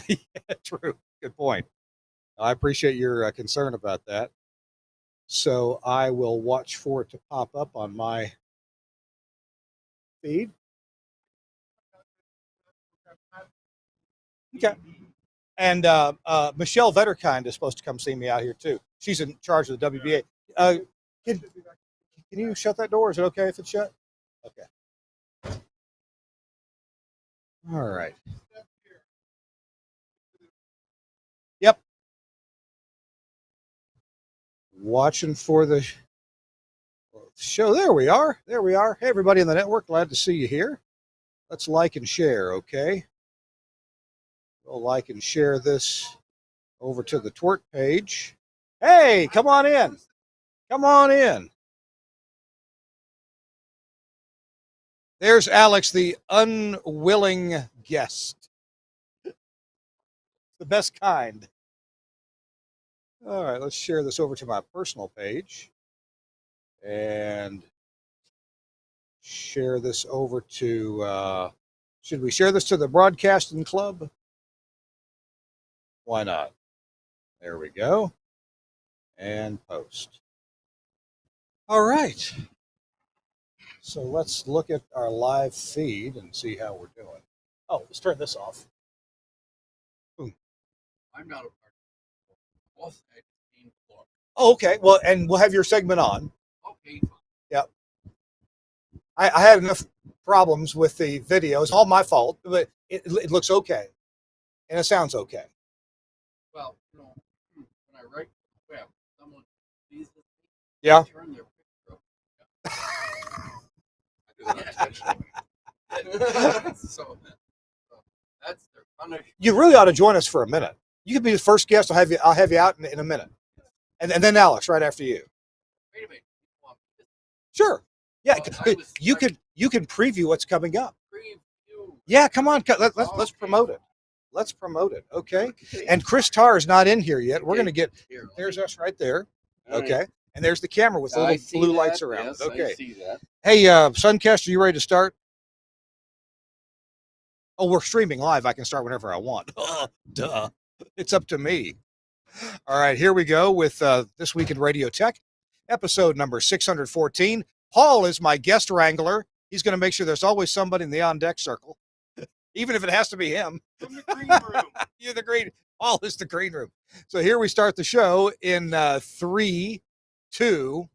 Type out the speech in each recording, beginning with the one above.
Yeah, true. Good point. I appreciate your concern about that. So I will watch for it to pop up on my feed. Okay. And Michelle Vetterkind is supposed to come see me out here too. She's in charge of the WBA. Can, can you shut that door? Is it okay if it's shut? Okay. All right. Yep. Watching for the show. There we are. There we are. Hey, everybody in the network. Glad to see you here. Let's like and share, okay? We'll like and share this over to the TWiRT page. Hey, come on in. Come on in. There's Alex, the unwilling guest. The best kind. All right, let's share this over to my personal page and share this over to, should we share this to the broadcasting club? Why not? There we go. And post. All right. So let's look at our live feed and see how we're doing. Oh, let's turn this off. Boom. I'm not a part of it. Oh, okay. Well, and we'll have your segment on. Okay. Yep. I had enough problems with the video. It's all my fault, but it looks okay. And it sounds okay. Well, you know, when I write the web, someone sees this, yeah, turn their picture up. So that's their punishment. You really ought to join us for a minute. You could be the first guest. I'll have you out in a minute, and then Alex right after you. Wait a minute. Sure. Yeah, you can preview what's coming up. Preview. Yeah, come on. Let's promote it. Let's promote it. Okay. And Chris Tarr is not in here yet. We're going to get. There's us right there. Okay. And there's the camera with little blue lights around it. Okay. I see that. Hey, Suncast, are you ready to start? Oh, we're streaming live. I can start whenever I want. Duh. It's up to me. All right, here we go with This Week in Radio Tech, episode number 614. Paul is my guest wrangler. He's going to make sure there's always somebody in the on-deck circle, even if it has to be him. From the green room. You're the green. Paul is the green room. So here we start the show in 3, 2.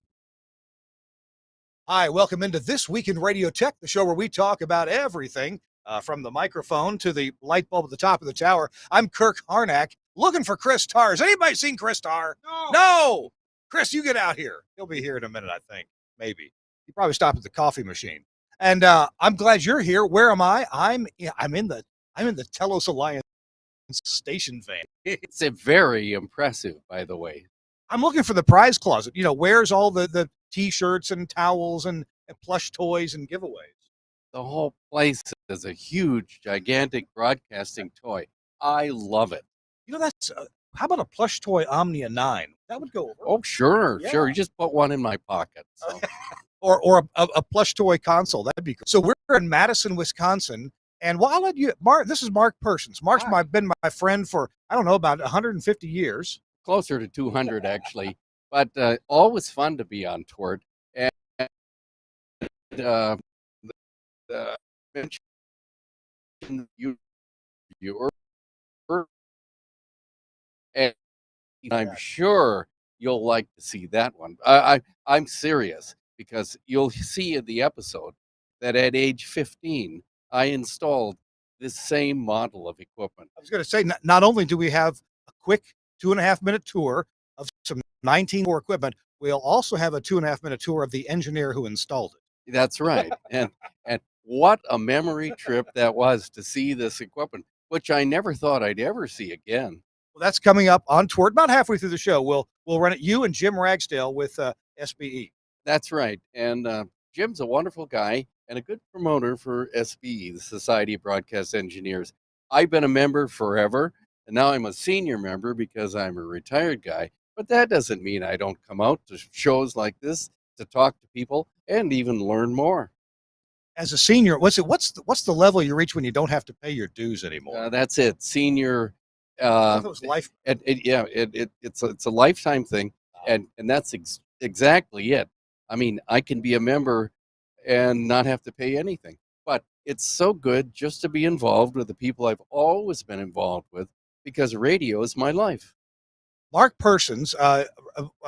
Hi, welcome into This Week in Radio Tech, the show where we talk about everything from the microphone to the light bulb at the top of the tower. I'm Kirk Harnack, looking for Chris Tarr. Has anybody seen Chris Tarr? No! Chris, you get out here. He'll be here in a minute, I think. Maybe. He probably stopped at the coffee machine. And I'm glad you're here. Where am I? I'm in the Telos Alliance station van. It's a very impressive, by the way. I'm looking for the prize closet. You know, where's all the T-shirts and towels and plush toys and giveaways? The whole place is a huge, gigantic broadcasting toy. I love it. You know, that's how about a plush toy Omnia 9? That would go over. Oh, sure, yeah. Sure. You just put one in my pocket. So. or a plush toy console. That'd be cool. So we're in Madison, Wisconsin. And well, I'll let you, Mark. This is Mark Persons. Mark's been my friend for, I don't know, about 150 years. Closer to 200, actually. But always fun to be on TWiRT. And and I'm sure you'll like to see that one. I'm serious, because you'll see in the episode that at age 15, I installed this same model of equipment. I was going to say, not only do we have a quick 2.5-minute tour of some 19-core equipment, we'll also have a 2.5-minute tour of the engineer who installed it. That's right. and what a memory trip that was to see this equipment, which I never thought I'd ever see again. Well, that's coming up on TWiRT about halfway through the show. We'll run it, you and Jim Ragsdale with SBE. That's right. And Jim's a wonderful guy and a good promoter for SBE, the Society of Broadcast Engineers. I've been a member forever, and now I'm a senior member because I'm a retired guy. But that doesn't mean I don't come out to shows like this to talk to people and even learn more. As a senior, what's the level you reach when you don't have to pay your dues anymore? That's it, senior. Those life. It's a lifetime thing, and that's exactly it. I mean, I can be a member and not have to pay anything, but it's so good just to be involved with the people I've always been involved with, because radio is my life. Mark Persons, a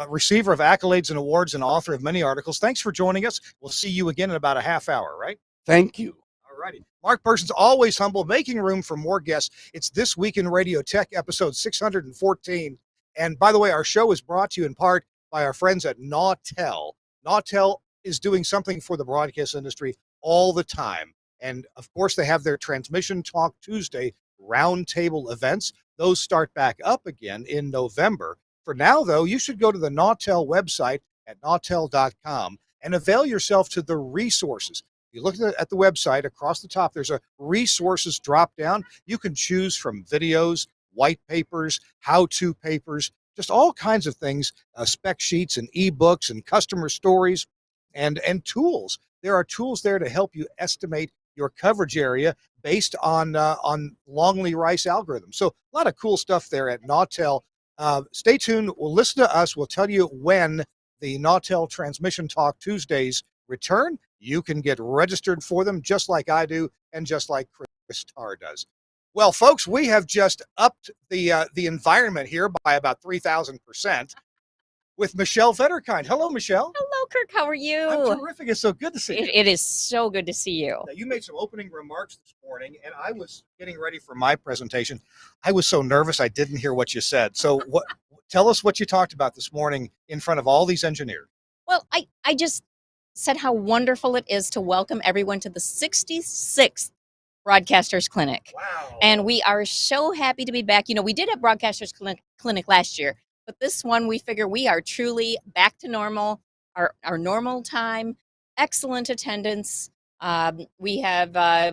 receiver of accolades and awards and author of many articles. Thanks for joining us. We'll see you again in about a half hour, right? Thank you. All righty. Mark Persons, always humble, making room for more guests. It's This Week in Radio Tech, episode 614. And by the way, our show is brought to you in part by our friends at Nautel. Nautel is doing something for the broadcast industry all the time. And of course, they have their Transmission Talk Tuesday roundtable events. Those start back up again in November. For now, though, you should go to the Nautel website at nautel.com and avail yourself to the resources. You look at the website, across the top, there's a resources drop down. You can choose from videos, white papers, how-to papers, just all kinds of things, spec sheets and ebooks and customer stories and tools. There are tools there to help you estimate your coverage area based on Longley Rice algorithms. So a lot of cool stuff there at Nautel. Stay tuned. We'll listen to us. We'll tell you when the Nautel Transmission Talk Tuesdays return. You can get registered for them just like I do and just like Chris Tarr does. Well, folks, we have just upped the environment here by about 3,000% with Michelle Vetterkind. Hello, Michelle. Hello, Kirk. How are you? I'm terrific. It's so good to see you. It is so good to see you. Now, you made some opening remarks this morning, and I was getting ready for my presentation. I was so nervous I didn't hear what you said. So tell us what you talked about this morning in front of all these engineers. Well, I just said how wonderful it is to welcome everyone to the 66th Broadcasters Clinic. Wow. And we are so happy to be back. You know, we did have Broadcasters Clinic last year, but this one we figure we are truly back to normal, our normal time, excellent attendance. We have, I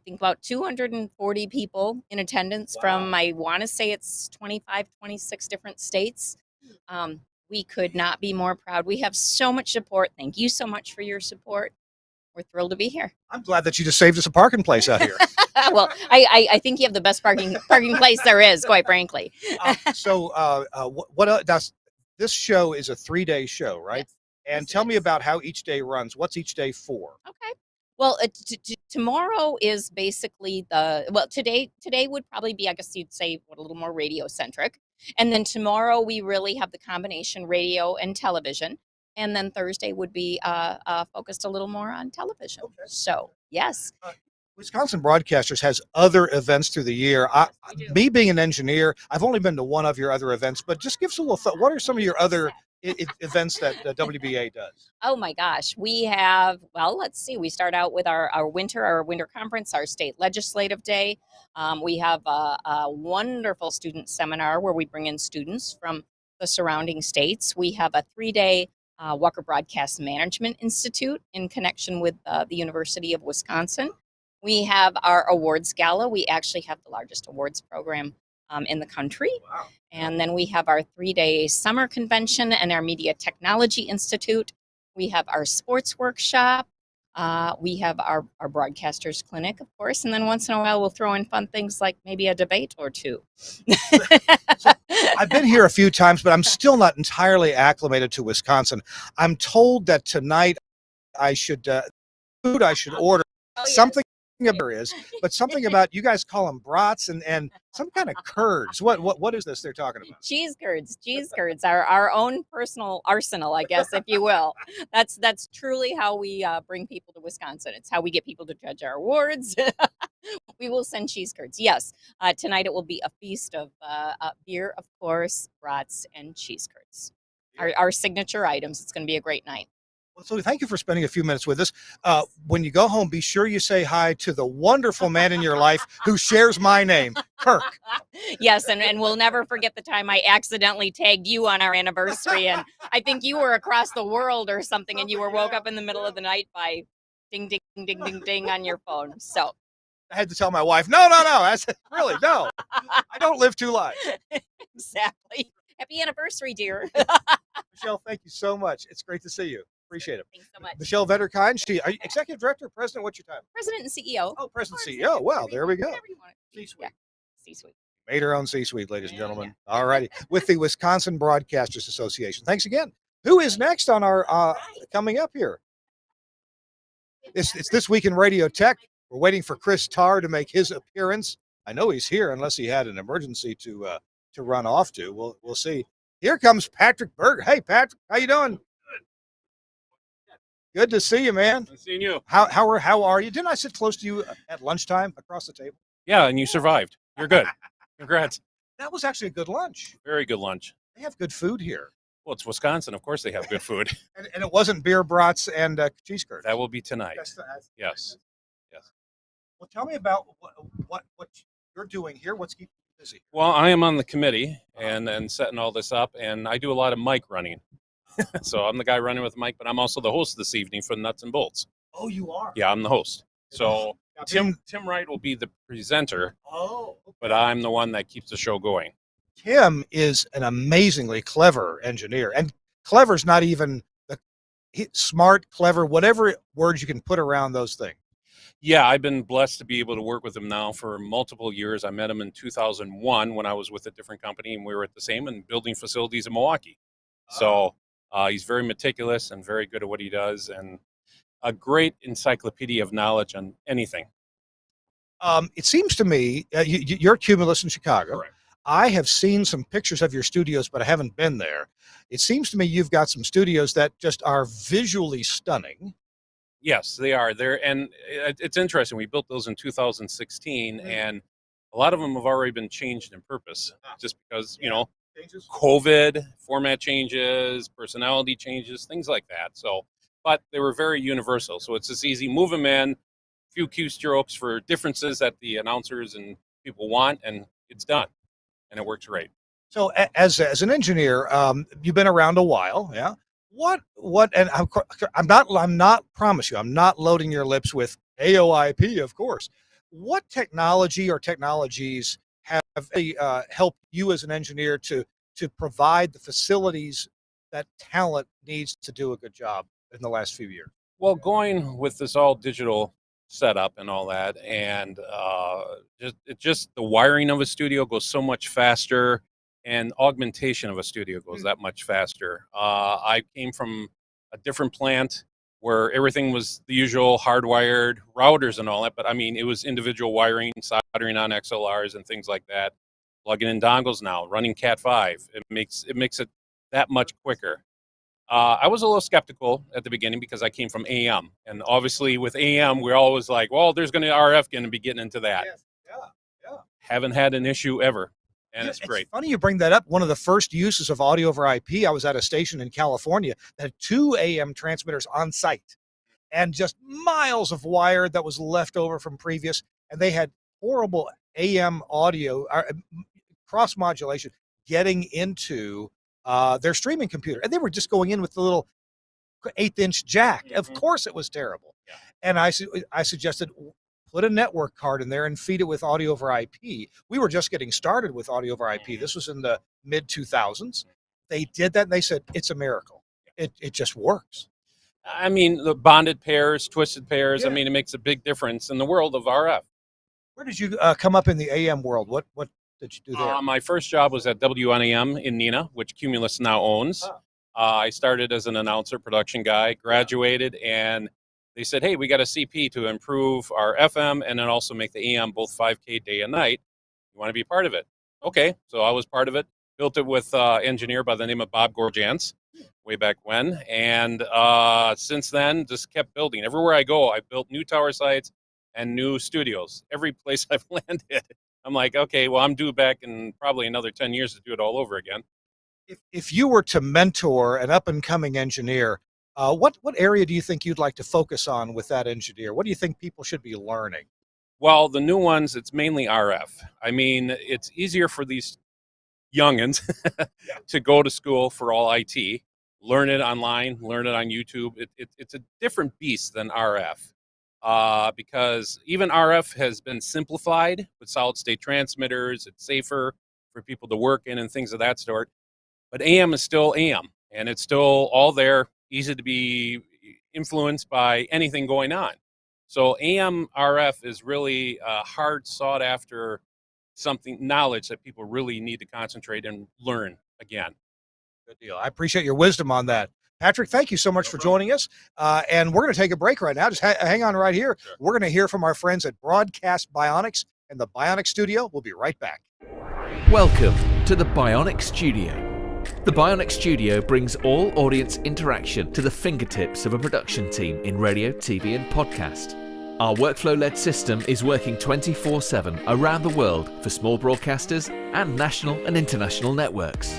think about 240 people in attendance. Wow. From, I want to say it's 25, 26 different states. We could not be more proud. We have so much support. Thank you so much for your support. We're thrilled to be here. I'm glad that you just saved us a parking place out here. Well, I think you have the best parking place there is, quite frankly. This show is a 3-day show, right? Yes. And Yes, tell me about how each day runs. What's each day for? Okay. Well, tomorrow is basically today would probably be, I guess you'd say, a little more radio centric. And then tomorrow we really have the combination radio and television. And then Thursday would be focused a little more on television. Okay. So, yes. Wisconsin Broadcasters has other events through the year. Me being an engineer, I've only been to one of your other events, but just give us a little thought. What are some of your other events that WBA does? Oh my gosh, we have, let's see, we start out with our winter conference, our state legislative day. We have a wonderful student seminar where we bring in students from the surrounding states. We have a 3-day Walker Broadcast Management Institute in connection with the University of Wisconsin. We have our awards gala. We actually have the largest awards program in the country. Wow. And then we have our 3-day summer convention and our Media Technology Institute. We have our sports workshop. We have our Broadcasters Clinic, of course. And then once in a while, we'll throw in fun things like maybe a debate or two. So, I've been here a few times, but I'm still not entirely acclimated to Wisconsin. I'm told that tonight I should order something. There is, but something about, you guys call them brats and some kind of curds. What is this they're talking about? Cheese curds, our own personal arsenal, I guess, if you will. That's truly how we bring people to Wisconsin. It's how we get people to judge our awards. We will send cheese curds. Yes, tonight it will be a feast of beer, of course, brats, and cheese curds. Our signature items. It's going to be a great night. Well, so thank you for spending a few minutes with us. When you go home, be sure you say hi to the wonderful man in your life who shares my name, Kirk. Yes, and we'll never forget the time I accidentally tagged you on our anniversary, and I think you were across the world or something, and you were woke up in the middle of the night by ding, ding, ding, ding, ding on your phone. So I had to tell my wife, no. I said, really, no. I don't live 2 lives. Exactly. Happy anniversary, dear. Michelle, thank you so much. It's great to see you. Appreciate it. Thanks so much. Michelle Vetterkind, are you executive director, president? What's your title? President and CEO. Oh, president, CEO. Well, there we go. C-suite. Yeah. C-suite. Made her own C-suite, ladies and gentlemen. All righty. With the Wisconsin Broadcasters Association. Thanks again. Who is next on our coming up here? It's This Week in Radio Tech. We're waiting for Chris Tarr to make his appearance. I know he's here unless he had an emergency to run off to. We'll see. Here comes Patrick Berg. Hey, Patrick, how you doing? Good to see you, man. Nice seeing you. How are you? Didn't I sit close to you at lunchtime across the table? Yeah, and you survived. You're good. Congrats. That was actually a good lunch. Very good lunch. They have good food here. Well, it's Wisconsin. Of course they have good food. And it wasn't beer brats and cheese curds. That will be tonight. Yes. Yes. Well, tell me about what you're doing here. What's keeping you busy? Well, I am on the committee and setting all this up, and I do a lot of mic running. So I'm the guy running with the mic, but I'm also the host this evening for Nuts and Bolts. Oh, you are? Yeah, I'm the host. So Now, Tim Wright will be the presenter, Oh. Okay. but I'm the one that keeps the show going. Tim is an amazingly clever engineer, and clever's not even smart, clever, whatever words you can put around those things. Yeah, I've been blessed to be able to work with him now for multiple years. I met him in 2001 when I was with a different company, and we were at the same and building facilities in Milwaukee. So he's very meticulous and very good at what he does, and a great encyclopedia of knowledge on anything. It seems to me, you're at Cumulus in Chicago. Correct. I have seen some pictures of your studios, but I haven't been there. It seems to me you've got some studios that just are visually stunning. Yes, they are there, and it's interesting. We built those in 2016, and a lot of them have already been changed in purpose, just because Changes. COVID, format changes, personality changes, things like that. So, but they were very universal. So it's just easy, move them in, few keystrokes for differences that the announcers and people want, and it's done, and it works great. So as an engineer, you've been around a while, yeah. What? And I'm not. Promise you, I'm not loading your lips with AOIP, of course. What technology or technologies have helped you as an engineer to provide the facilities that talent needs to do a good job in the last few years? Well, going with this all digital setup and all that, and just the wiring of a studio goes so much faster, and augmentation of a studio goes that much faster. I came from a different plant where everything was the usual hardwired routers and all that, but I mean, it was individual wiring, soldering on XLRs and things like that, plugging in dongles now, running Cat5. It makes it that much quicker. I was a little skeptical at the beginning because I came from AM, and obviously with AM, we're always like, well, there's going to RF going to be getting into that. Yes. Yeah. Haven't had an issue ever, and it's great. Funny you bring that up. One of the first uses of audio over IP, I was at a station in California that had 2 AM transmitters on site, and just miles of wire that was left over from previous, and they had horrible AM audio cross modulation getting into their streaming computer, and they were just going in with the little 1/8-inch jack. Of course it was terrible. Yeah. And I suggested put a network card in there and feed it with audio over IP. We were just getting started with audio over IP. This was in the mid 2000s. They did that, and they said it's a miracle. It just works. I mean, the bonded pairs, twisted pairs, Yeah. I mean, it makes a big difference in the world of RF. Where did you come up in the AM world? What did you do there? My first job was at WNAM in Neenah, which Cumulus now owns. Oh. I started as an announcer, production guy, graduated, and they said, hey, we got a CP to improve our FM and then also make the AM both 5K day and night. You want to be part of it? Okay, so I was part of it. Built it with an engineer by the name of Bob Gorjans way back when. And since then, just kept building. Everywhere I go, I built new tower sites and new studios. Every place I've landed, I'm like, okay, well, I'm due back in probably another 10 years to do it all over again. If you were to mentor an up-and-coming engineer, what area do you think you'd like to focus on with that engineer? What do you think people should be learning? Well, the new ones, it's mainly RF. I mean, it's easier for these youngins to go to school for all IT, learn it online, learn it on YouTube. It's a different beast than RF because even RF has been simplified with solid-state transmitters. It's safer for people to work in and things of that sort. But AM is still AM, and it's still all there easy to be influenced by anything going on. So AM RF is really hard sought after knowledge that people really need to concentrate and learn again. Good deal. I appreciate your wisdom on that. Patrick, thank you so much for joining us. And we're going to take a break right now. Just hang on right here. Sure. We're going to hear from our friends at Broadcast Bionics and the Bionic Studio. We'll be right back. Welcome to the Bionic Studio. The Bionic Studio brings all audience interaction to the fingertips of a production team in radio, TV, and podcast. Our workflow-led system is working 24/7 around the world for small broadcasters and national and international networks.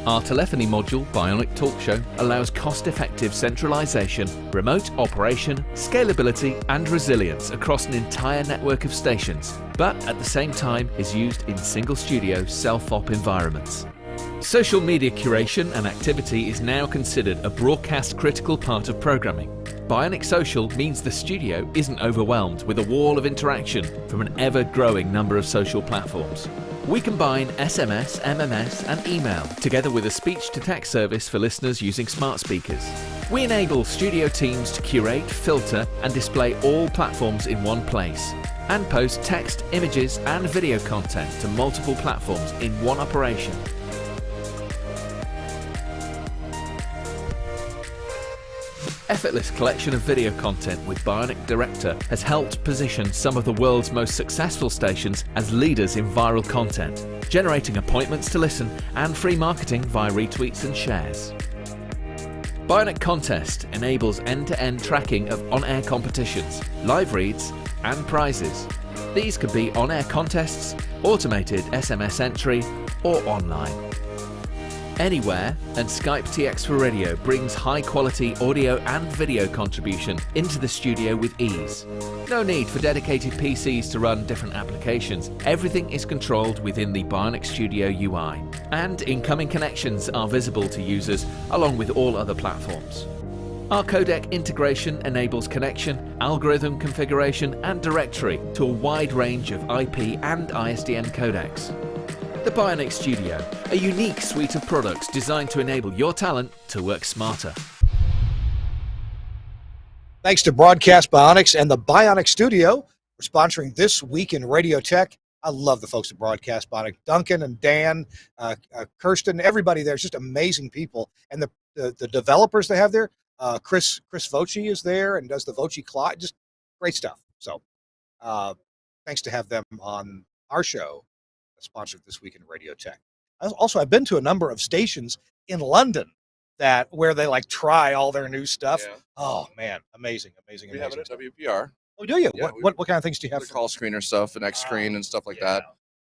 Our telephony module, Bionic Talk Show, allows cost-effective centralization, remote operation, scalability, and resilience across an entire network of stations, but at the same time is used in single-studio self-op environments. Social media curation and activity is now considered a broadcast-critical part of programming. Bionic Social means the studio isn't overwhelmed with a wall of interaction from an ever-growing number of social platforms. We combine SMS, MMS, and email together with a speech-to-text service for listeners using smart speakers. We enable studio teams to curate, filter, and display all platforms in one place, and post text, images, and video content to multiple platforms in one operation. Effortless collection of video content with Bionic Director has helped position some of the world's most successful stations as leaders in viral content, generating appointments to listen and free marketing via retweets and shares. Bionic Contest enables end-to-end tracking of on-air competitions, live reads, and prizes. These could be on-air contests, automated SMS entry, or online. Anywhere, and Skype TX for Radio brings high-quality audio and video contribution into the studio with ease. No need for dedicated PCs to run different applications. Everything is controlled within the Bionic Studio UI, and incoming connections are visible to users along with all other platforms. Our codec integration enables connection, algorithm configuration, and directory to a wide range of IP and ISDN codecs. The Bionic Studio, a unique suite of products designed to enable your talent to work smarter. Thanks to Broadcast Bionics and the Bionic Studio for sponsoring This Week in Radio Tech. I love the folks at Broadcast Bionics. Duncan and Dan, Kirsten, everybody there is just amazing people. And the developers they have there, Chris Voce is there and does the Voce Clock, just great stuff. So thanks to have them on our show, sponsored This Week in Radio Tech. Also, I've been to a number of stations in London where they like try all their new stuff. Yeah. Oh man, amazing. We have it at WPR. Oh, do you? Yeah, what kind of things do you have? The call screener stuff and X screen and stuff like that.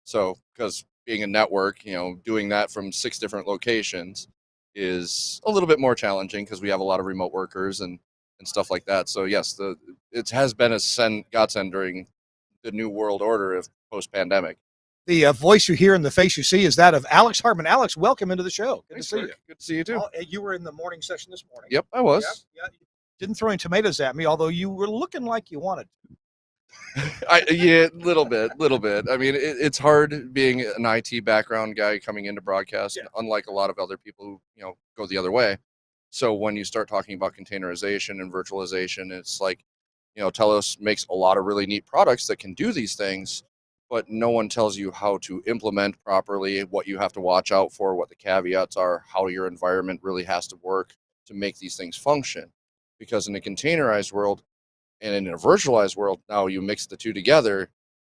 So, because being a network, doing that from 6 different locations is a little bit more challenging because we have a lot of remote workers and stuff like that. So yes, it has been a godsend during the new world order of post-pandemic. The voice you hear and the face you see is that of Alex Harmon. Alex, welcome into the show. Good Thanks, to see Rick. you. Good to see you too. You were in the morning session this morning. Yep, I was. Yeah. Didn't throw any tomatoes at me, although you were looking like you wanted to. Yeah, little bit. I mean, it's hard being an IT background guy coming into broadcast, unlike a lot of other people who, go the other way. So when you start talking about containerization and virtualization, it's like, Telos makes a lot of really neat products that can do these things, but no one tells you how to implement properly, what you have to watch out for, what the caveats are, how your environment really has to work to make these things function. Because in a containerized world and in a virtualized world, now you mix the two together,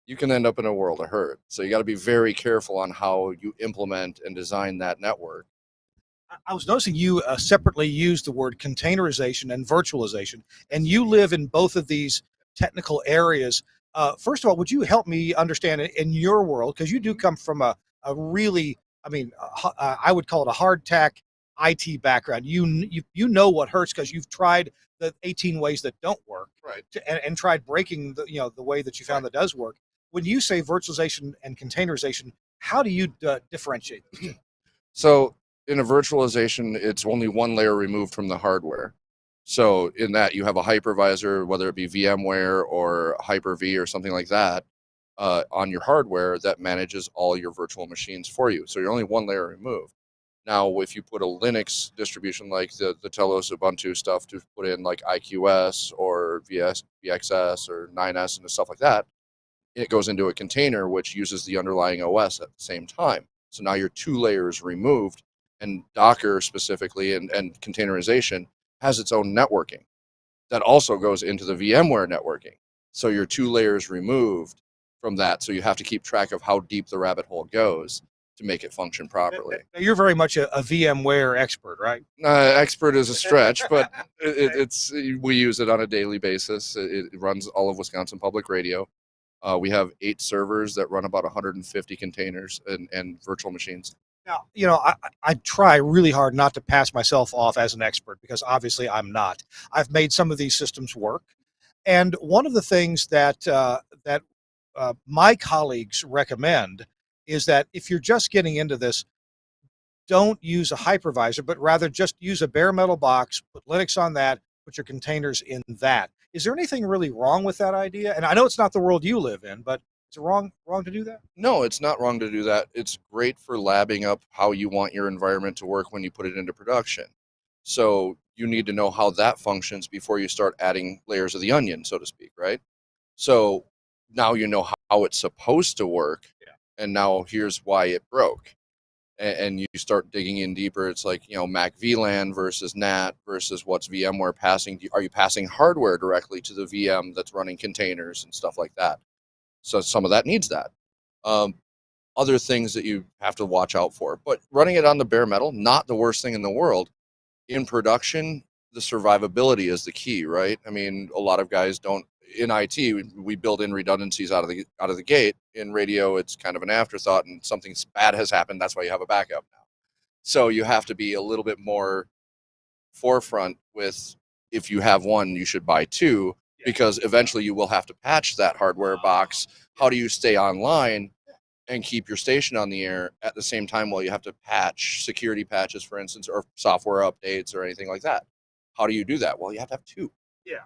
you can end up in a world of hurt. So you got to be very careful on how you implement and design that network. I was noticing you separately use the word containerization and virtualization, and you live in both of these technical areas. First of all, would you help me understand in your world, because you do come from a really, I would call it a hardtack IT background. You know what hurts because you've tried the 18 ways that don't work, right? And tried breaking the way that you found that does work. When you say virtualization and containerization, how do you differentiate? So in a virtualization, it's only one layer removed from the hardware. So in that, you have a hypervisor, whether it be VMware or Hyper-V or something like that, on your hardware that manages all your virtual machines for you. So you're only one layer removed. Now, if you put a Linux distribution like the Telos Ubuntu stuff to put in like IQS or VXS or 9S and stuff like that, it goes into a container which uses the underlying OS at the same time. So now you're 2 layers removed, and Docker specifically and containerization has its own networking that also goes into the VMware networking. So you're 2 layers removed from that. So you have to keep track of how deep the rabbit hole goes to make it function properly. You're very much a VMware expert, right? Expert is a stretch, but it's we use it on a daily basis. It runs all of Wisconsin Public Radio. We have 8 servers that run about 150 containers and virtual machines. Now, I try really hard not to pass myself off as an expert, because obviously I'm not. I've made some of these systems work, and one of the things that my colleagues recommend is that if you're just getting into this, don't use a hypervisor, but rather just use a bare metal box, put Linux on that, put your containers in that. Is there anything really wrong with that idea? And I know it's not the world you live in, but is it wrong to do that? No, it's not wrong to do that. It's great for labbing up how you want your environment to work when you put it into production. So you need to know how that functions before you start adding layers of the onion, so to speak, right? So now you know how it's supposed to work, and now here's why it broke. And you start digging in deeper. It's like, Mac VLAN versus NAT versus what's VMware passing. Are you passing hardware directly to the VM that's running containers and stuff like that? So some of that needs that. Other things that you have to watch out for. But running it on the bare metal, not the worst thing in the world. In production, the survivability is the key, right? I mean, a lot of guys don't. In IT, we build in redundancies out of the gate. In radio, it's kind of an afterthought, and something bad has happened. That's why you have a backup now. So you have to be a little bit more forefront with, if you have one, you should buy 2, because eventually you will have to patch that hardware box. How do you stay online and keep your station on the air at the same time while you have to patch security patches, for instance, or software updates or anything like that? How do you do that? Well, you have to have 2. Yeah.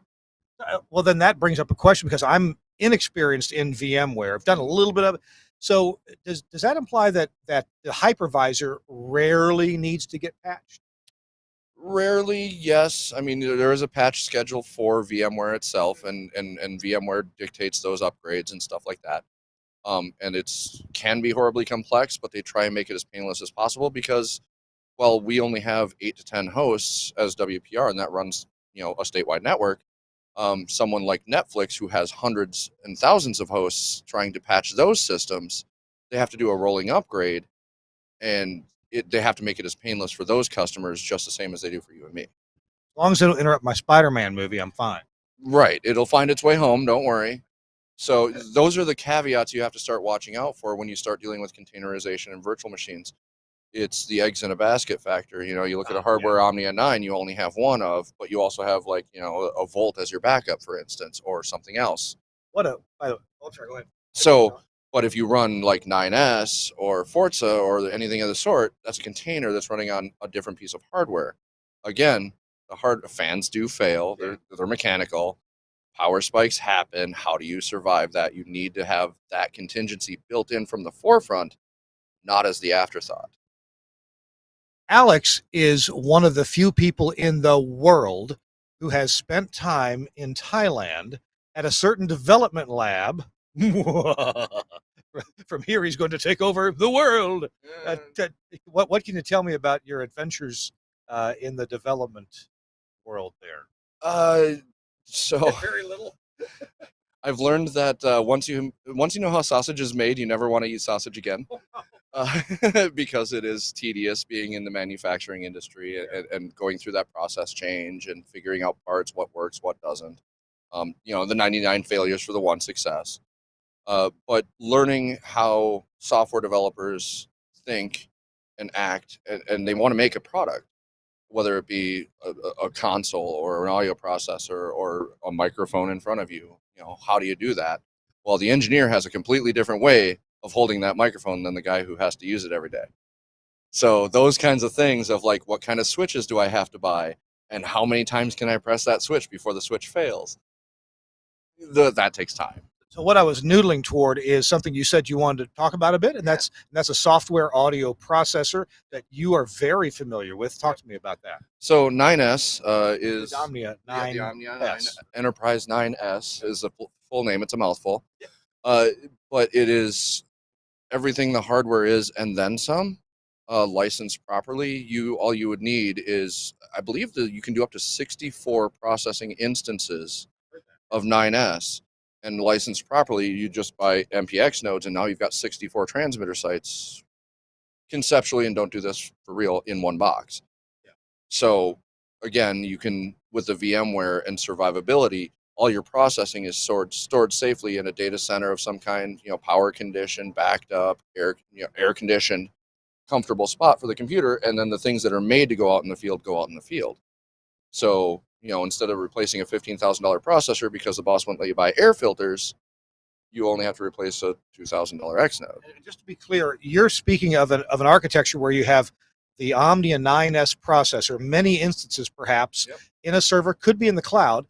Well, then that brings up a question, because I'm inexperienced in VMware. I've done a little bit of it. So does that imply that the hypervisor rarely needs to get patched? Rarely, yes. I mean, there is a patch schedule for VMware itself, and VMware dictates those upgrades and stuff like that. And it's can be horribly complex, but they try and make it as painless as possible, because, well, we only have 8 to 10 hosts as WPR, and that runs, a statewide network. Someone like Netflix, who has hundreds and thousands of hosts, trying to patch those systems, they have to do a rolling upgrade, and they have to make it as painless for those customers, just the same as they do for you and me. As long as it don't interrupt my Spider-Man movie, I'm fine. Right. It'll find its way home. Don't worry. So those are the caveats you have to start watching out for when you start dealing with containerization and virtual machines. It's the eggs in a basket factor. You look at a hardware Omnia 9, you only have one of, but you also have a Volt as your backup, for instance, or something else. By the way, sorry, go ahead. So, but if you run like 9S or Forza or anything of the sort, that's a container that's running on a different piece of hardware. Again, the fans do fail. They're mechanical. Power spikes happen. How do you survive that? You need to have that contingency built in from the forefront, not as the afterthought. Alex is one of the few people in the world who has spent time in Thailand at a certain development lab. From here, he's going to take over the world. What can you tell me about your adventures in the development world there? So Very little. I've learned that once you know how sausage is made, you never want to eat sausage again. Because it is tedious being in the manufacturing industry and going through that process change and figuring out parts, what works, what doesn't. The 99 failures for the 1 success. But learning how software developers think and act, and they want to make a product, whether it be a console or an audio processor or a microphone in front of you. How do you do that? Well, the engineer has a completely different way of holding that microphone than the guy who has to use it every day. So those kinds of things of like, what kind of switches do I have to buy? And how many times can I press that switch before the switch fails? That takes time. So what I was noodling toward is something you said you wanted to talk about a bit, and that's a software audio processor that you are very familiar with. Talk to me about that. So 9S is The Omnia yeah, 9S. the Omnia 9 Enterprise 9S is the full name. It's a mouthful, but it is everything the hardware is and then some. Licensed properly, all you would need is, I believe that you can do up to 64 processing instances of 9S, and licensed properly, you just buy MPX nodes, and now you've got 64 transmitter sites conceptually, and don't do this for real, in one box. Yeah. So again, you can, with the VMware and survivability, all your processing is stored safely in a data center of some kind, power conditioned, backed up, air conditioned, comfortable spot for the computer, and then the things that are made to go out in the field go out in the field. So, instead of replacing a $15,000 processor because the boss won't let you buy air filters, you only have to replace a $2,000 X node. And just to be clear, you're speaking of an architecture where you have the Omnia 9S processor, many instances perhaps, in a server, could be in the cloud,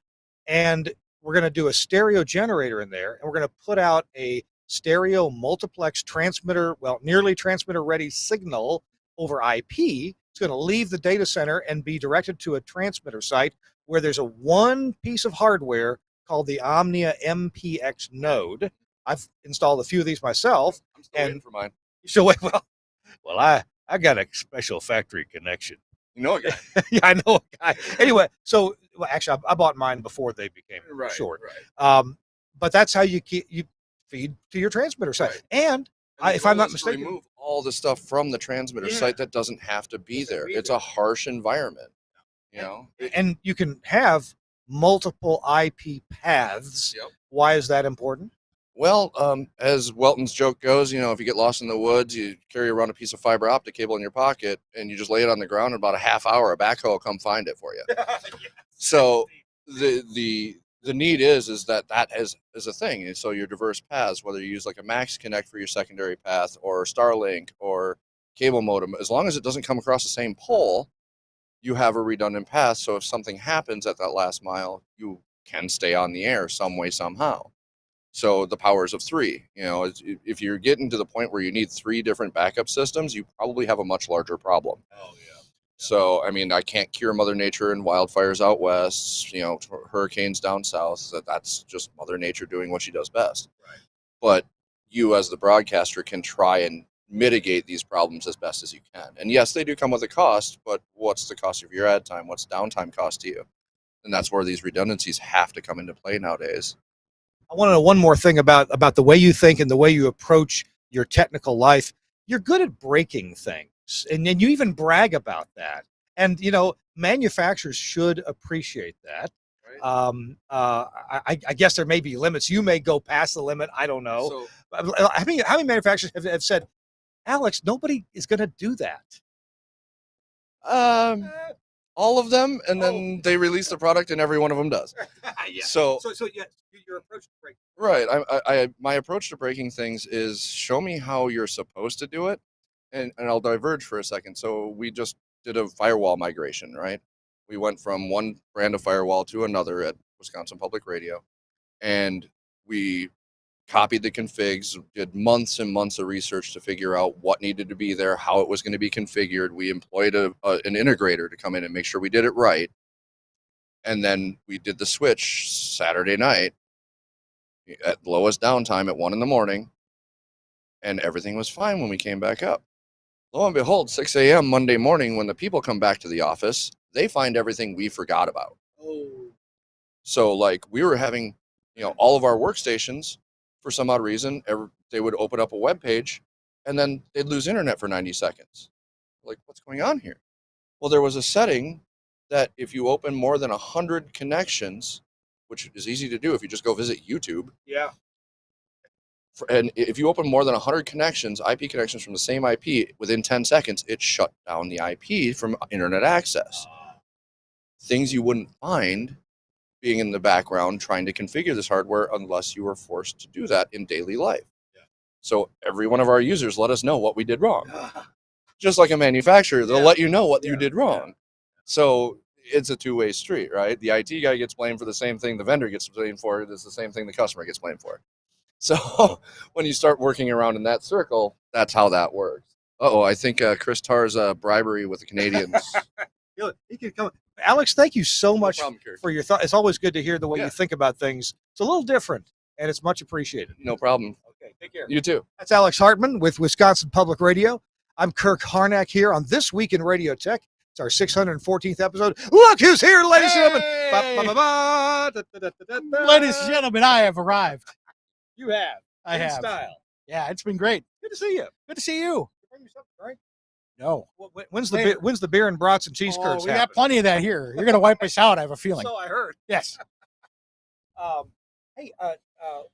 and we're going to do a stereo generator in there, and we're going to put out a stereo multiplex transmitter, nearly transmitter ready signal over IP. It's going to leave the data center and be directed to a transmitter site where there's one piece of hardware called the Omnia MPX node. I've installed a few of these myself. I'm still waiting for mine. So I got a special factory connection. You know a guy. Yeah, I know a guy. Anyway, so actually, I bought mine before they became short. Right. But that's how you feed to your transmitter site. Right. And if I'm not mistaken, remove all the stuff from the transmitter site that doesn't have to be there. It's a harsh environment. And you can have multiple IP paths. Yep. Why is that important? Well, as Welton's joke goes, if you get lost in the woods, you carry around a piece of fiber optic cable in your pocket, and you just lay it on the ground. In about a half hour, a backhoe will come find it for you. So the need is that is a thing. And so your diverse paths, whether you use like a Max Connect for your secondary path, or Starlink, or cable modem, as long as it doesn't come across the same pole, you have a redundant path. So if something happens at that last mile, you can stay on the air some way, somehow. So the powers of three, if you're getting to the point where you need 3 different backup systems, you probably have a much larger problem. Oh, yeah. So, I can't cure Mother Nature and wildfires out west, hurricanes down south. That's just Mother Nature doing what she does best. Right. But you as the broadcaster can try and mitigate these problems as best as you can. And yes, they do come with a cost, but what's the cost of your ad time? What's downtime cost to you? And that's where these redundancies have to come into play nowadays. I want to know one more thing about the way you think and the way you approach your technical life. You're good at breaking things, and you even brag about that. And manufacturers should appreciate that. Right. I guess there may be limits. You may go past the limit. I don't know. So, how many manufacturers have said, Alex, nobody is going to do that? All of them, and then they release the product, and every one of them does. Yeah. So yeah, your approach to breaking. Right. My approach to breaking things is show me how you're supposed to do it, and I'll diverge for a second. So we just did a firewall migration, right? We went from one brand of firewall to another at Wisconsin Public Radio, and we copied the configs, did months and months of research to figure out what needed to be there, how it was going to be configured. We employed an integrator to come in and make sure we did it right. And then we did the switch Saturday night at lowest downtime at 1 a.m, and everything was fine when we came back up. Lo and behold, 6 a.m. Monday morning, when the people come back to the office, they find everything we forgot about. Oh. So we were having, all of our workstations, for some odd reason, they would open up a web page, and then they'd lose internet for 90 seconds. What's going on here? Well, there was a setting that if you open more than 100 connections, which is easy to do if you just go visit YouTube. Yeah. And if you open more than 100 connections, IP connections from the same IP, within 10 seconds, it shut down the IP from internet access. Things you wouldn't find being in the background trying to configure this hardware unless you were forced to do that in daily life. Yeah. So every one of our users let us know what we did wrong. Just like a manufacturer, they'll let you know what you did wrong. Yeah. So it's a two-way street, right? The IT guy gets blamed for the same thing the vendor gets blamed for. It's the same thing the customer gets blamed for. So when you start working around in that circle, that's how that works. I think Chris Tarr's bribery with the Canadians. He can come. Alex, thank you so much problem, Kirk. for your thought. It's always good to hear the way Yeah. you think about things. It's a little different, and it's much appreciated. No problem. Okay, take care. You too. That's Alex Hartman with Wisconsin Public Radio. I'm Kirk Harnack here on This Week in Radio Tech. It's our 614th episode. Look who's here, ladies and gentlemen. Ladies and gentlemen, I have arrived. You have. I In have. style. Yeah, it's been great. Good to see you. Good to see you. Bring you something, right? No. When's Later. the beer and brats and cheese curds? We got plenty of that here. You're going to wipe us out, I have a feeling. So I heard. Yes. Hey,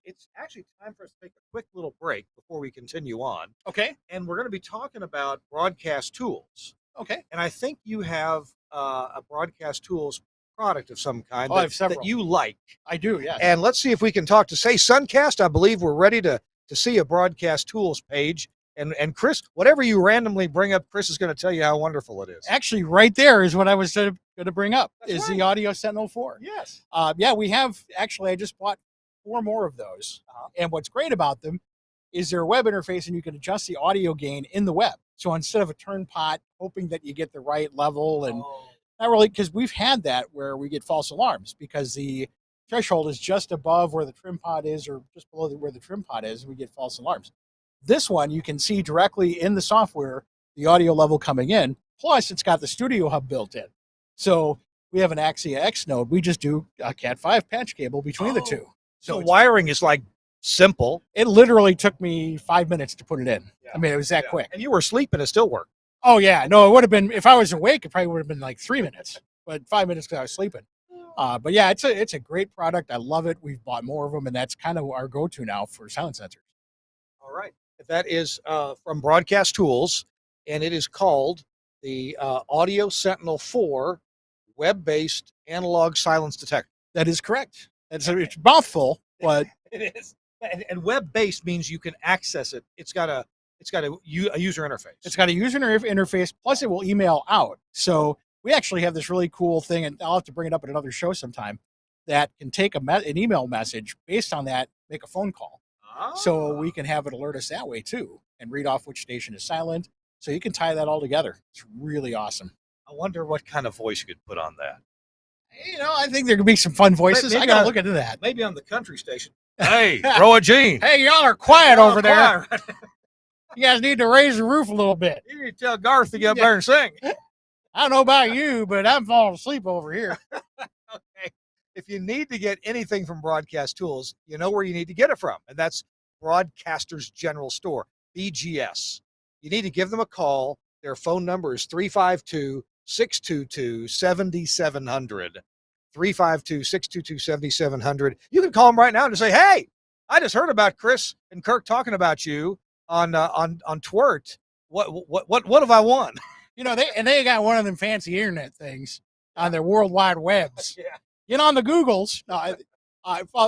it's actually time for us to take a quick little break before we continue on. Okay. And we're going to be talking about broadcast tools. Okay. And I think you have a broadcast tools product of some kind I have several. that you like. I do, yes. And let's see if we can talk to, say, Suncast. I believe we're ready to see a broadcast tools page. And Chris, whatever you randomly bring up, Chris is going to tell you how wonderful it is. Actually, right there is what I was going to bring up, That's is right. the Audio Sentinel 4. Yes. Yeah, we have, actually, I just bought 4 more of those. And what's great about them is they're a web interface, and you can adjust the audio gain in the web. So instead of a turn pot, hoping that you get the right level, and not really, because we've had that where we get false alarms because the threshold is just above where the trim pot is or just below where the trim pot is, and we get false alarms. This one, you can see directly in the software the audio level coming in. Plus, it's got the Studio Hub built in. So we have an Axia X node. We just do a Cat5 patch cable between the two. So wiring is like simple. It literally took me 5 minutes to put it in. Yeah. I mean, it was that quick. And you were sleeping, it still worked. Oh, yeah. No, it would have been, if I was awake, it probably would have been like 3 minutes. But 5 minutes because I was sleeping. But yeah, it's a great product. I love it. We've bought more of them, and that's kind of our go-to now for sound sensors. All right. That is from Broadcast Tools, and it is called the Audio Sentinel 4 web-based analog silence detector. That is correct. It's a mouthful, but It is. And web-based means you can access it. It's got a user interface. it's got a user interface, plus it will email out. So we actually have this really cool thing, and I'll have to bring it up at another show sometime, that can take an email message, based on that, make a phone call. So we can have it alert us that way too, and read off which station is silent. So you can tie that all together. It's really awesome. I wonder what kind of voice you could put on that. You know, I think there could be some fun voices. Maybe I got to on- look into that. Maybe on the country station. Hey, Roy Jean. Hey, y'all are quiet over there. Quiet. You guys need to raise the roof a little bit. You need to tell Garth to get up there and sing. I don't know about you, but I'm falling asleep over here. Okay. If you need to get anything from Broadcast Tools, you know where you need to get it from, and that's Broadcasters General Store, BGS. You need to give them a call. Their phone number is 352-622-7700. 352-622-7700. You can call them right now and say, hey, I just heard about Chris and Kirk talking about you on TWiRT. What have I won? You know, they got one of them fancy internet things on their World Wide Webs. Yeah. Get on the Googles. Well,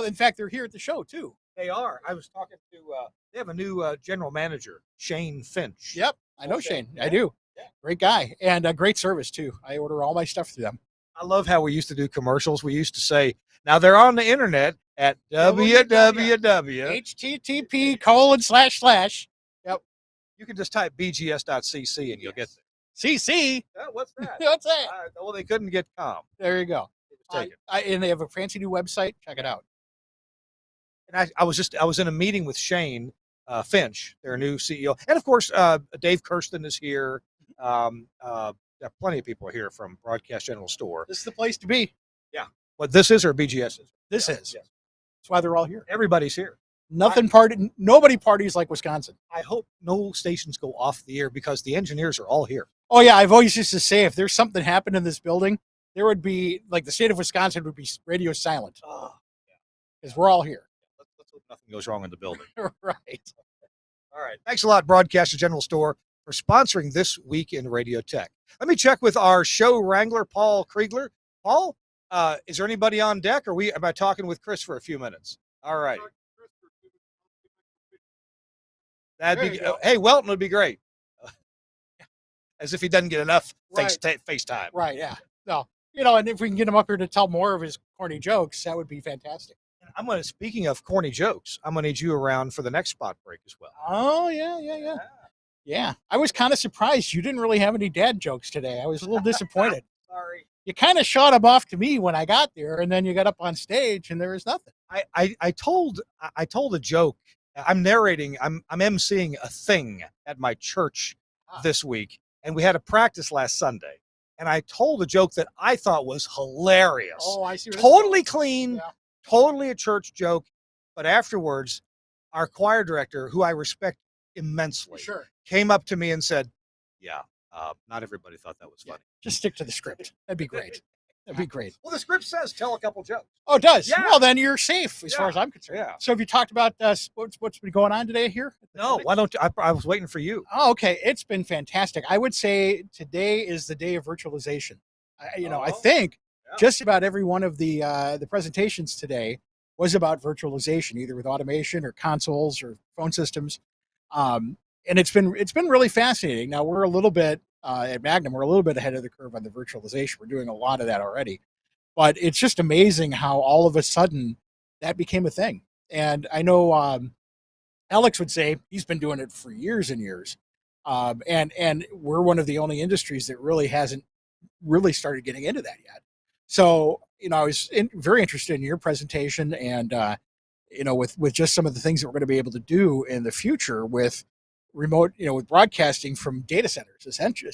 in fact, they're here at the show too. They are. I was talking to, they have a new general manager, Shane Finch. Yep, I know Okay. Shane. Yeah. I do. Yeah. Great guy, and a great service too. I order all my stuff through them. I love how we used to do commercials. We used to say, now they're on the internet at http:// You can just type bgs.cc and you'll get there. CC. What's that? What's that? Well, they couldn't get com. There you go. Take it. And they have a fancy new website. Check it out. And I was in a meeting with Shane Finch, their new CEO, and of course Dave Kirsten is here. Plenty of people are here from Broadcast General Store. This is the place to be. What this is, or BGS is? This Yeah, is. yes. That's why they're all here. Everybody's here. Nobody parties like Wisconsin. I hope no stations go off the air because the engineers are all here. Oh yeah, I've always used to say if there's something happened in this building, there would be, like, the state of Wisconsin would be radio silent Oh, because we're all here. let's hope nothing goes wrong in the building. Right. All right. Thanks a lot, Broadcaster General Store, for sponsoring This Week in Radio Tech. Let me check with our show wrangler, Paul Kriegler. Paul, is there anybody on deck, or am I talking with Chris for a few minutes? All right. There you go. Hey, Welton would be great. As if he doesn't get enough Right. FaceTime. Right, yeah. No. You know, and if we can get him up here to tell more of his corny jokes, that would be fantastic. I'm going to, speaking of corny jokes, I'm going to need you around for the next spot break as well. Oh, yeah. I was kind of surprised you didn't really have any dad jokes today. I was a little disappointed. Sorry. You kind of shot them off to me when I got there, and then you got up on stage and there was nothing. I told a joke. I'm narrating. I'm emceeing a thing at my church this week, and we had a practice last Sunday. And I told a joke that I thought was hilarious. Oh, I see. Totally clean, Yeah. totally a church joke. But afterwards, our choir director, who I respect immensely, Sure. came up to me and said, "Yeah, not everybody thought that was funny." Just stick to the script. That'd be great. That'd be great. Well, the script says tell a couple jokes. Oh, it does? Yeah. Well, then you're safe as far Yeah. as I'm concerned. Yeah. So have you talked about what's been going on today here? No, why don't you? I was waiting for you. Oh, okay. It's been fantastic. I would say today is the day of virtualization. I Oh, think yeah. just about every one of the presentations today was about virtualization, either with automation or consoles or phone systems. And it's been really fascinating. Now we're a little bit at Magnum, we're a little bit ahead of the curve on the virtualization. We're doing a lot of that already, but it's just amazing how all of a sudden that became a thing. And I know Alex would say he's been doing it for years and years. And we're one of the only industries that really hasn't really started getting into that yet. So, I was very interested in your presentation and, with just some of the things that we're going to be able to do in the future with remote, with broadcasting from data centers, essentially,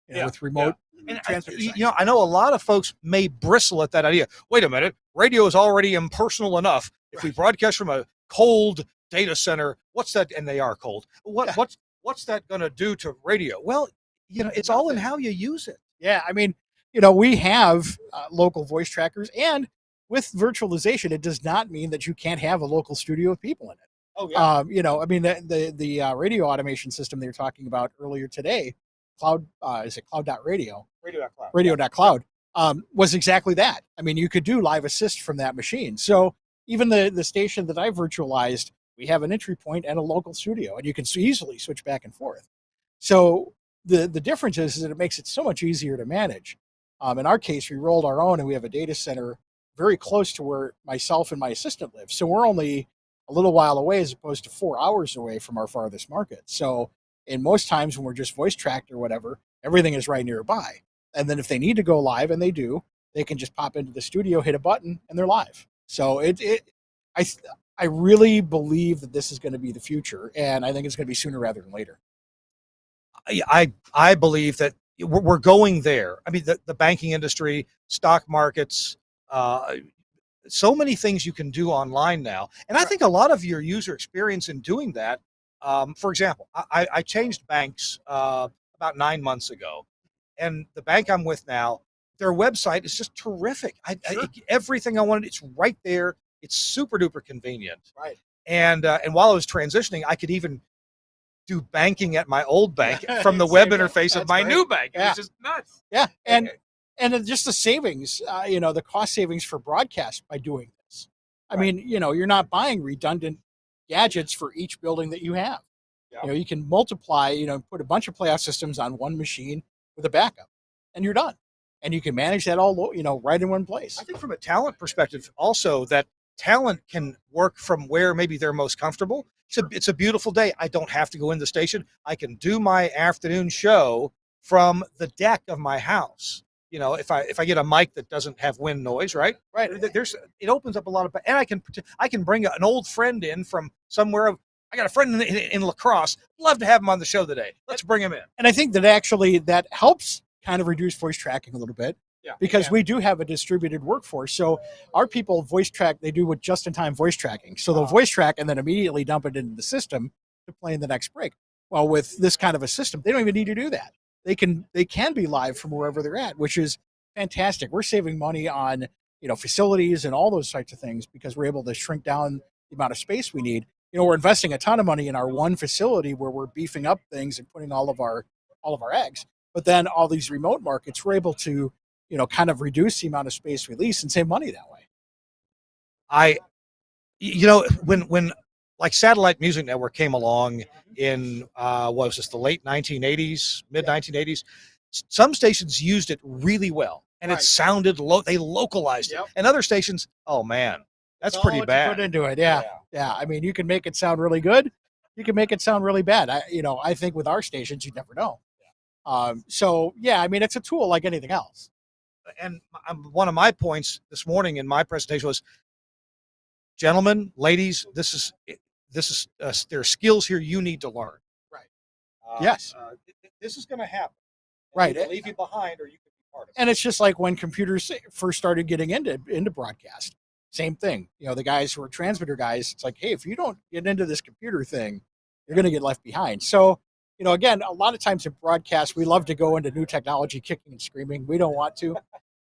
with remote transmitter sites. I know a lot of folks may bristle at that idea. Wait a minute, radio is already impersonal enough. If we broadcast from a cold data center, what's that? And they are cold. What's that going to do to radio? Well, it's all in how you use it. Yeah, I mean, we have local voice trackers, and with virtualization, it does not mean that you can't have a local studio with people in it. Oh yeah. I mean, the radio automation system they were talking about earlier today, cloud, is it cloud.radio? Radio.cloud. Radio.cloud was exactly that. I mean, you could do live assist from that machine. So even the station that I virtualized, we have an entry point and a local studio, and you can easily switch back and forth. So the difference is that it makes it so much easier to manage. In our case, we rolled our own, and we have a data center very close to where myself and my assistant live. So we're only a little while away as opposed to 4 hours away from our farthest market. So in most times when we're just voice tracked or whatever, everything is right nearby. And then if they need to go live, and they do, they can just pop into the studio, hit a button, and they're live. So I really believe that this is going to be the future, and I think it's going to be sooner rather than later. I believe that we're going there. I mean, the banking industry, stock markets, so many things you can do online now. And I think a lot of your user experience in doing that, for example, I changed banks about 9 months ago, and the bank I'm with now, their website is just terrific. Everything I wanted, it's right there. It's super duper convenient. Right. And while I was transitioning, I could even do banking at my old bank from the web interface of my new bank. It was just nuts. Yeah. And just the savings, the cost savings for broadcast by doing this. I mean, you're not buying redundant gadgets for each building that you have. Yeah. You can multiply, put a bunch of playoff systems on one machine with a backup, and you're done. And you can manage that all, right in one place. I think from a talent perspective also, that talent can work from where maybe they're most comfortable. It's a beautiful day. I don't have to go in the station. I can do my afternoon show from the deck of my house. If I get a mic that doesn't have wind noise, right? It opens up a lot of, and I can bring an old friend in from somewhere. I got a friend in La Crosse. Love to have him on the show today. Let's bring him in. And I think that actually that helps kind of reduce voice tracking a little bit. Yeah. Because we do have a distributed workforce. So our people voice track, they do with just-in-time voice tracking. So they'll voice track and then immediately dump it into the system to play in the next break. Well, with this kind of a system, they don't even need to do that. They can be live from wherever they're at, which is fantastic. We're saving money on, facilities and all those types of things because we're able to shrink down the amount of space we need. We're investing a ton of money in our one facility where we're beefing up things and putting all of our eggs. But then all these remote markets, we're able to, kind of reduce the amount of space we lease and save money that way. When like Satellite Music Network came along in, what was this, the late 1980s, mid 1980s, some stations used it really well, and it sounded they localized it. And other stations, oh man, That's all pretty what you bad. put into it. Yeah. I mean, you can make it sound really good. You can make it sound really bad. I think with our stations, you never know. So yeah, I mean, it's a tool like anything else. And one of my points this morning in my presentation was, gentlemen, ladies, this is there are skills here you need to learn. Right. Yes. This is going to happen. Right. Either leave you behind, or you can be part of it. And it's just like when computers first started getting into broadcast. Same thing. You know, the guys who are transmitter guys, it's like, hey, if you don't get into this computer thing, you're going to get left behind. So, you know, again, a lot of times in broadcast, we love to go into new technology kicking and screaming. We don't want to.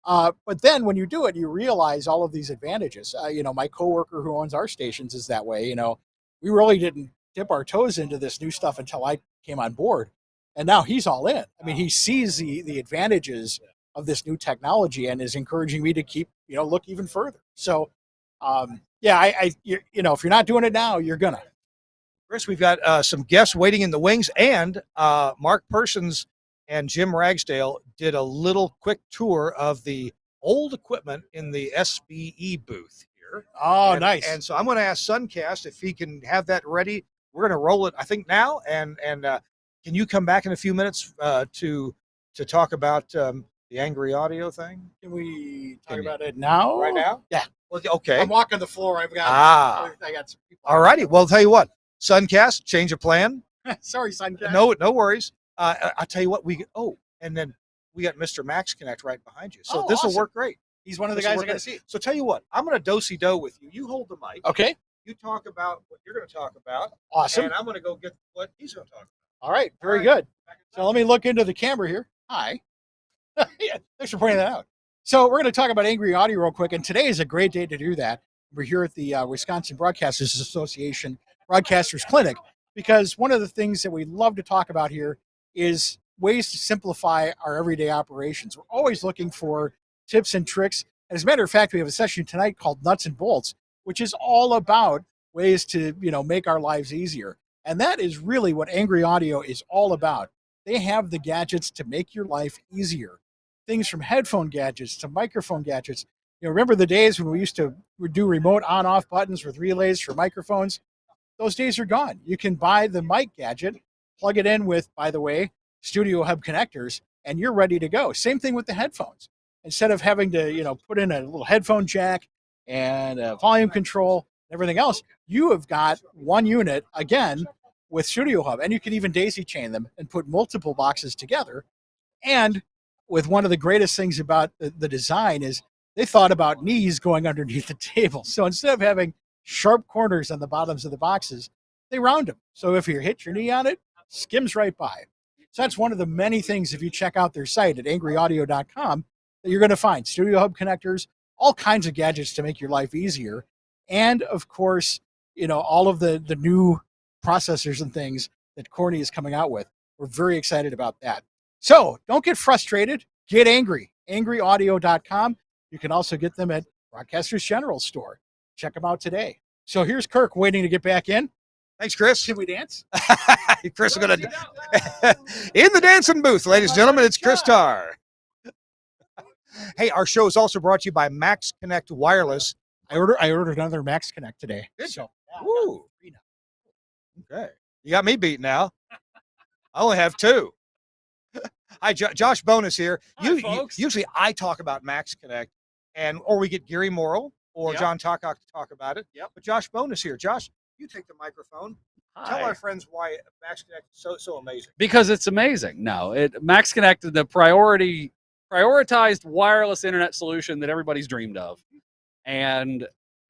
But then when you do it, you realize all of these advantages. You know, my coworker who owns our stations is that way. You know, we really didn't dip our toes into this new stuff until I came on board. And now he's all in. I mean, he sees the advantages of this new technology and is encouraging me to keep, you know, look even further. So, yeah, you know, if you're not doing it now, you're gonna. Chris, we've got some guests waiting in the wings, and Mark Persons and Jim Ragsdale did a little quick tour of the old equipment in the SBE booth here. Oh, nice. And so I'm going to ask Suncast if he can have that ready. We're going to roll it, I think, now. And can you come back in a few minutes to talk about the Angry Audio thing? Can we talk Can you? about it now? Right now? Yeah. Well, okay. I'm walking the floor. I got some people. All righty. Well, I'll tell you what. Suncast, change of plan. Sorry, Suncast. No worries. I'll tell you what, and then we got Mr. Max Connect right behind you. So this will awesome. work great. He's one of the guys I got to see. So tell you what, I'm going to do-si-do with you. You hold the mic. Okay. You talk about what you're going to talk about. Awesome. And I'm going to go get what he's going to talk about. All right. Very good. So let me look into the camera here. Hi. Yeah, thanks for pointing that out. So we're going to talk about Angry Audio real quick. And today is a great day to do that. We're here at the Wisconsin Broadcasters Association Broadcasters Clinic, because one of the things that we love to talk about here is ways to simplify our everyday operations. We're always looking for tips and tricks. As a matter of fact, we have a session tonight called Nuts and Bolts, which is all about ways to, you know, make our lives easier. And that is really what Angry Audio is all about. They have the gadgets to make your life easier. Things from headphone gadgets to microphone gadgets. You know, remember the days when we used to do remote on-off buttons with relays for microphones? Those days are gone. You can buy the mic gadget, plug it in with, by the way, Studio Hub connectors, and you're ready to go. Same thing with the headphones. Instead of having to, you know, put in a little headphone jack and a volume control and everything else, you have got one unit, again, with Studio Hub. And you can even daisy chain them and put multiple boxes together. And with one of the greatest things about the design is they thought about knees going underneath the table. So instead of having sharp corners on the bottoms of the boxes, they round them. So if you hit your knee on it, skims right by. So that's one of the many things, if you check out their site at angryaudio.com, that you're going to find. Studio Hub connectors, all kinds of gadgets to make your life easier. And of course, you know, all of the new processors and things that Corny is coming out with. We're very excited about that. So don't get frustrated, get angry. Angryaudio.com. You can also get them at Broadcasters General Store. Check them out today. So here's Kirk waiting to get back in. Thanks, Chris. Can we dance? Chris is going to in the dancing booth, ladies and gentlemen. It's Chris Tarr. Hey, our show is also brought to you by Max Connect Wireless. I ordered another Max Connect today. Did so, Woo. Okay, you got me beat now. I only have two. Hi, Josh Bonus here. Usually I talk about Max Connect, or we get Gary Morrill or John Takak to talk about it. Yep. But Josh Bonus here. Josh, you take the microphone. Hi. Tell our friends why Max Connect is so amazing. Because it's amazing. No, Max Connect, the prioritized wireless internet solution that everybody's dreamed of, and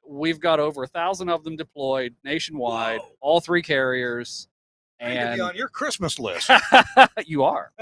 we've got over 1,000 of them deployed nationwide, all three carriers. And to be on your Christmas list. You are.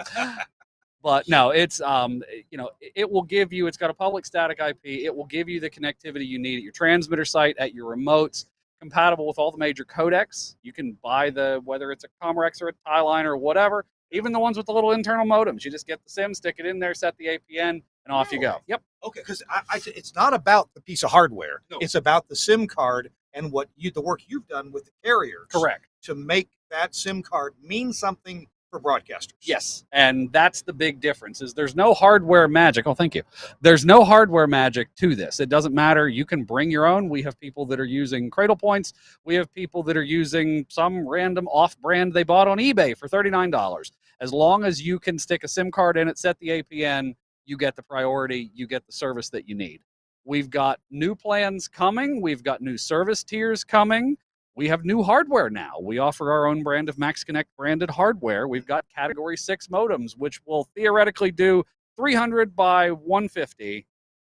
But no, it's it will give you. It's got a public static IP. It will give you the connectivity you need at your transmitter site, at your remotes. Compatible with all the major codecs. You can buy whether it's a Comrex or a Tie-Line or whatever, even the ones with the little internal modems. You just get the SIM, stick it in there, set the APN, and off you go. Yep. Okay, because it's not about the piece of hardware. No. It's about the SIM card and the work you've done with the carriers. Correct. To make that SIM card mean something for broadcasters. Yes, and that's the big difference. Is there's no hardware magic. Oh, thank you. There's no hardware magic to this. It doesn't matter. You can bring your own. We have people that are using Cradle Points. We have people that are using some random off-brand they bought on eBay for $39. As long as you can stick a SIM card in it, set the APN, you get the priority. You get the service that you need. We've got new plans coming. We've got new service tiers coming. We have new hardware now. We offer our own brand of MaxConnect branded hardware. We've got Category 6 modems, which will theoretically do 300 by 150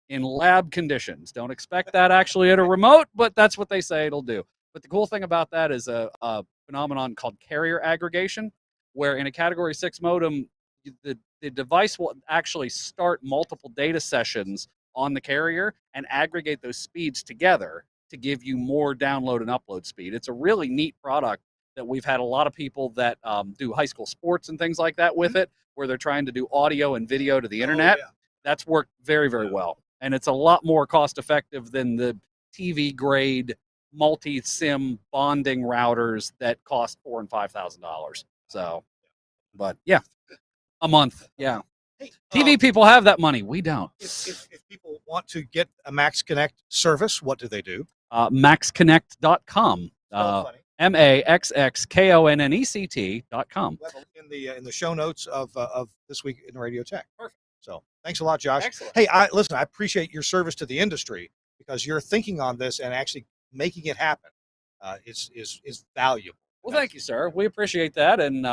in lab conditions. Don't expect that actually at a remote, but that's what they say it'll do. But the cool thing about that is a phenomenon called carrier aggregation, where in a Category 6 modem, the device will actually start multiple data sessions on the carrier and aggregate those speeds together to give you more download and upload speed. It's a really neat product that we've had a lot of people that do high school sports and things like that with it, where they're trying to do audio and video to the internet. yeah. That's worked very, very well. And it's a lot more cost effective than the TV grade multi-SIM bonding routers that cost $4,000 and $5,000. So, but yeah, a month. Yeah. Hey, TV people have that money. We don't. If people want to get a Max Connect service, what do they do? MaxConnect.com. Spell funny. MaxConnect.com. In the show notes of This Week in Radio Tech. Perfect. So thanks a lot, Josh. Excellent. Hey, listen, I appreciate your service to the industry because you're thinking on this and actually making it happen. Is valuable. Well, thank you, sir. We appreciate that, and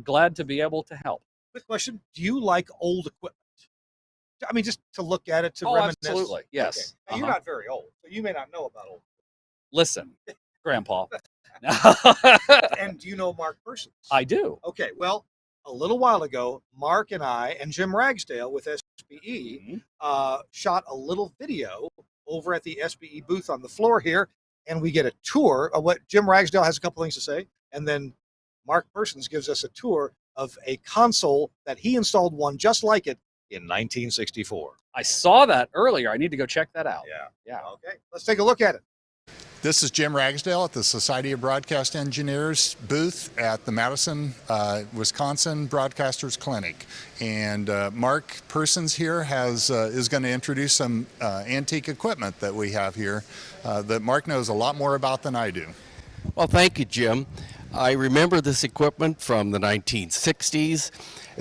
glad to be able to help. Quick question: do you like old equipment? I mean, just to look at it, to reminisce. Absolutely, yes. Okay. Now, you're not very old, so you may not know about old. Listen, Grandpa. And do you know Mark Persons? I do. Okay, well, a little while ago, Mark and I and Jim Ragsdale with SBE shot a little video over at the SBE booth on the floor here, and we get a tour of what Jim Ragsdale has a couple things to say, and then Mark Persons gives us a tour of a console that he installed one just like it in 1964. I saw that earlier. I need to go check that out. Yeah. Okay, let's take a look at it. This is Jim Ragsdale at the Society of Broadcast Engineers booth at the Madison, Wisconsin Broadcasters Clinic. And Mark Persons here is going to introduce some antique equipment that we have here that Mark knows a lot more about than I do. Well, thank you, Jim. I remember this equipment from the 1960s,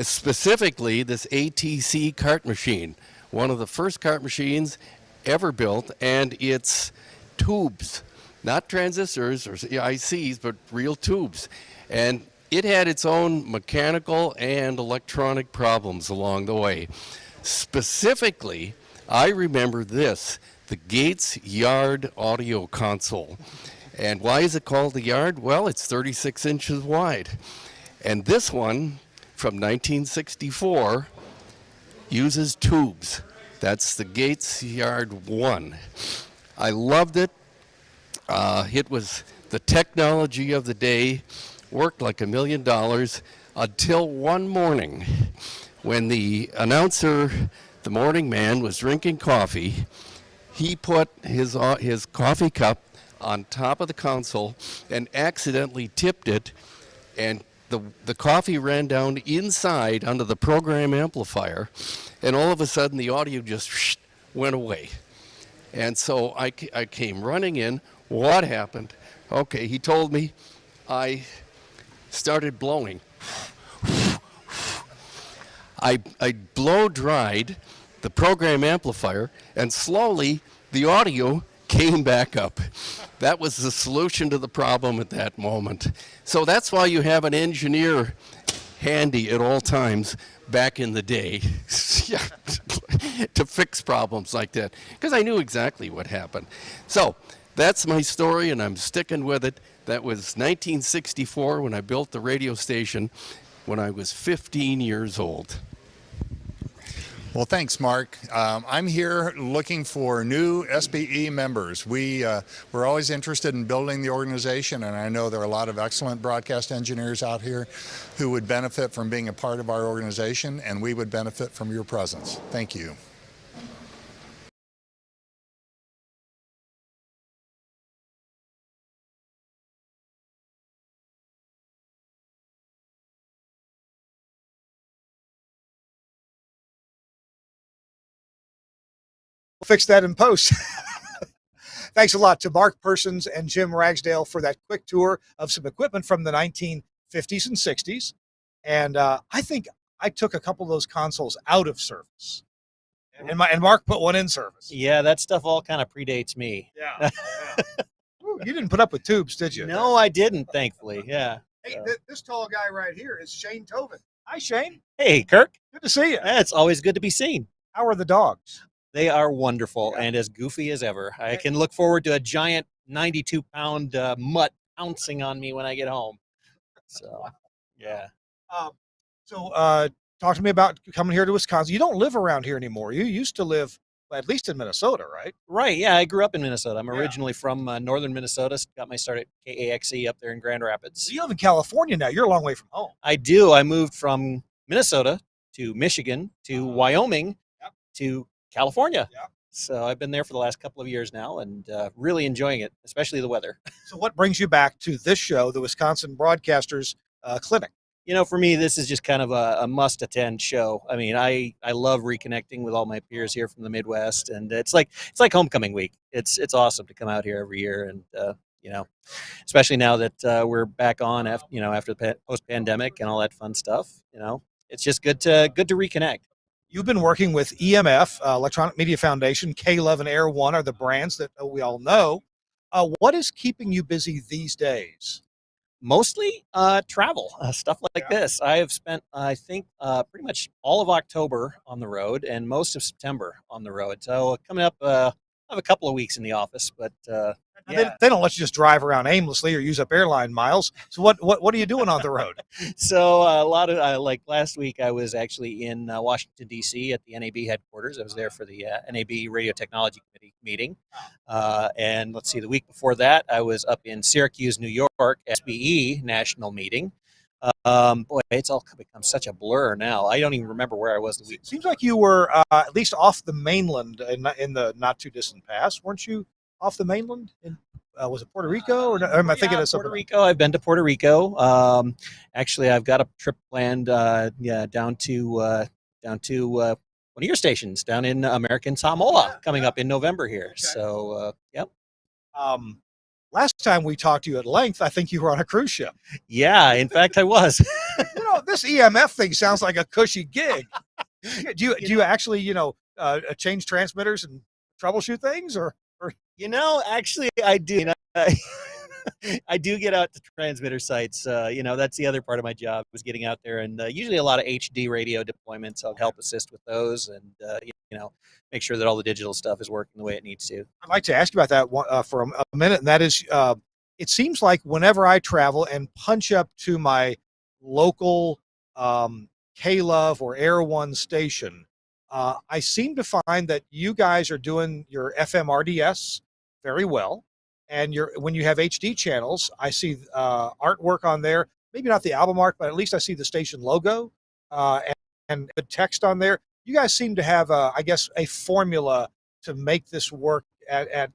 specifically this ATC cart machine, one of the first cart machines ever built, and it's tubes, not transistors or ICs, but real tubes. And it had its own mechanical and electronic problems along the way. Specifically, I remember this, the Gates Yard audio console. And why is it called the Yard? Well, it's 36 inches wide. And this one from 1964 uses tubes. That's the Gates Yard 1. I loved it. It was the technology of the day, worked like $1 million until one morning when the announcer, the morning man, was drinking coffee. He put his coffee cup on top of the console and accidentally tipped it, and the coffee ran down inside under the program amplifier, and all of a sudden the audio just went away. And so I came running in. What happened? Okay, he told me. I started blowing. I blow dried the program amplifier, and slowly the audio came back up. That was the solution to the problem at that moment. So that's why you have an engineer handy at all times back in the day to fix problems like that, because I knew exactly what happened. So that's my story, and I'm sticking with it. That was 1964 when I built the radio station when I was 15 years old. Well, thanks, Mark. I'm here looking for new SBE members. We're always interested in building the organization, and I know there are a lot of excellent broadcast engineers out here who would benefit from being a part of our organization, and we would benefit from your presence. Thank you. fix that in post. Thanks a lot to Mark Persons and Jim Ragsdale for that quick tour of some equipment from the 1950s and 60s. And I think I took a couple of those consoles out of service. And Mark put one in service. Yeah, that stuff all kind of predates me. Yeah. Ooh, you didn't put up with tubes, did you? No, I didn't, thankfully. Yeah. Hey, this tall guy right here is Shane Tobin. Hi, Shane. Hey, Kirk. Good to see you. Yeah, it's always good to be seen. How are the dogs? They are wonderful and as goofy as ever. I can look forward to a giant 92-pound mutt pouncing on me when I get home. So, yeah. Talk to me about coming here to Wisconsin. You don't live around here anymore. You used to live, at least in Minnesota, right? Right. Yeah, I grew up in Minnesota. I'm originally from northern Minnesota. Got my start at KAXE up there in Grand Rapids. So you live in California now. You're a long way from home. I do. I moved from Minnesota to Michigan to Wyoming to California. So I've been there for the last couple of years now and really enjoying it, especially the weather. So what brings you back to this show, the Wisconsin Broadcasters Clinic? You know, for me, this is just kind of a must-attend show. I mean, I love reconnecting with all my peers here from the Midwest, and it's like homecoming week. It's awesome to come out here every year, and you know, especially now that we're back on after the post-pandemic and all that fun stuff. You know, it's just good to reconnect. You've been working with EMF, Electronic Media Foundation, K-Love, and Air One are the brands that we all know. What is keeping you busy these days? Mostly travel, stuff like this. I have spent, I think, pretty much all of October on the road and most of September on the road. So coming up, I have a couple of weeks in the office, but they don't let you just drive around aimlessly or use up airline miles. So what are you doing on the road? So a lot of like last week, I was actually in Washington D.C. at the NAB headquarters. I was there for the NAB Radio Technology Committee meeting, and let's see, the week before that, I was up in Syracuse, New York, SBE national meeting. Boy, it's all become such a blur now. I don't even remember where I was the week. Seems like you were at least off the mainland in the not too distant past, weren't you? Off the mainland? Was it Puerto Rico, or am I thinking of something? Puerto Rico. I've been to Puerto Rico. Actually, I've got a trip planned. Down to one of your stations down in American Samoa coming up in November here. Okay. So, yep. Last time we talked to you at length, I think you were on a cruise ship. Yeah, in fact, I was. This EMF thing sounds like a cushy gig. Do you actually change transmitters and troubleshoot things, or? Actually, I do. I do get out to transmitter sites. That's the other part of my job, was getting out there, and usually a lot of HD radio deployments. I'll help assist with those, and make sure that all the digital stuff is working the way it needs to. I'd like to ask you about that for a minute, and that is, it seems like whenever I travel and punch up to my local K-Love or Air One station, I seem to find that you guys are doing your FM RDS very well, and when you have HD channels, I see artwork on there. Maybe not the album art, but at least I see the station logo and the text on there. You guys seem to have, I guess, a formula to make this work at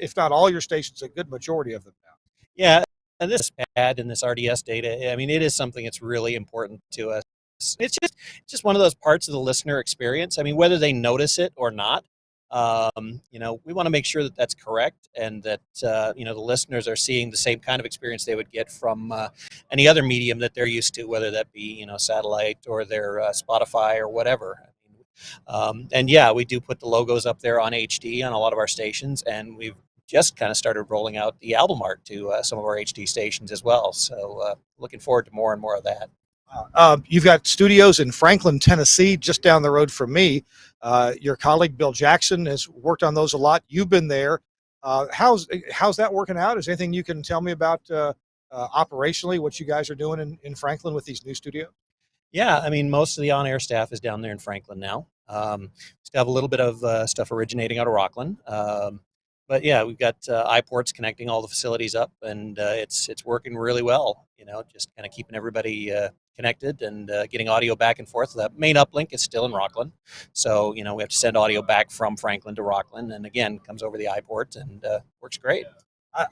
if not all your stations, a good majority of them now. Yeah, and this pad and this RDS data, I mean, it is something that's really important to us. It's just one of those parts of the listener experience. I mean, whether they notice it or not, we want to make sure that that's correct, and that the listeners are seeing the same kind of experience they would get from any other medium that they're used to, whether that be satellite or their Spotify or whatever. And yeah, we do put the logos up there on HD on a lot of our stations, and we've just kind of started rolling out the album art to some of our HD stations as well. So looking forward to more and more of that. You've got studios in Franklin, Tennessee, just down the road from me. Your colleague Bill Jackson has worked on those a lot. You've been there. How's that working out? Is there anything you can tell me about operationally what you guys are doing in Franklin with these new studios? Yeah, I mean, most of the on-air staff is down there in Franklin now. Still have a little bit of stuff originating out of Rockland. But yeah, we've got iPorts connecting all the facilities up, and it's working really well. Just kind of keeping everybody connected and getting audio back and forth. That main uplink is still in Rockland, so we have to send audio back from Franklin to Rockland, and again comes over the iPort and works great.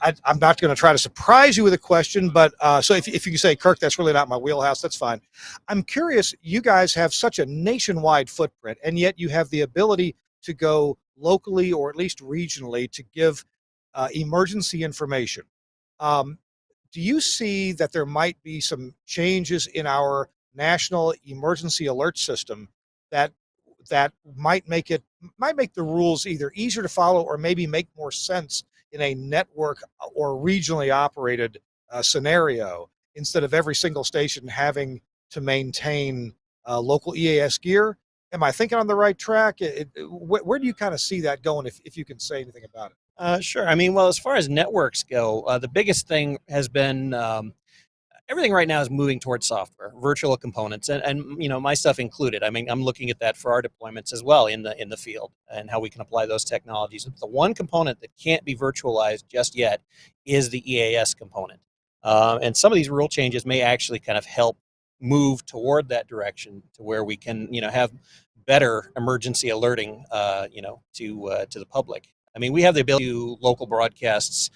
I'm not going to try to surprise you with a question, but so if you can say, Kirk, that's really not my wheelhouse, that's fine. I'm curious. You guys have such a nationwide footprint, and yet you have the ability to go locally or at least regionally to give emergency information. Do you see that there might be some changes in our national emergency alert system that might make the rules either easier to follow or maybe make more sense in a network or regionally operated scenario, instead of every single station having to maintain local EAS gear? Am I thinking on the right track? Where do you kind of see that going, if you can say anything about it? Sure. I mean, well, as far as networks go, the biggest thing has been everything right now is moving towards software, virtual components, and my stuff included. I mean, I'm looking at that for our deployments as well in the field and how we can apply those technologies. The one component that can't be virtualized just yet is the EAS component, and some of these rule changes may actually kind of help move toward that direction to where we can have better emergency alerting to the public. I mean, we have the ability to do local broadcasts,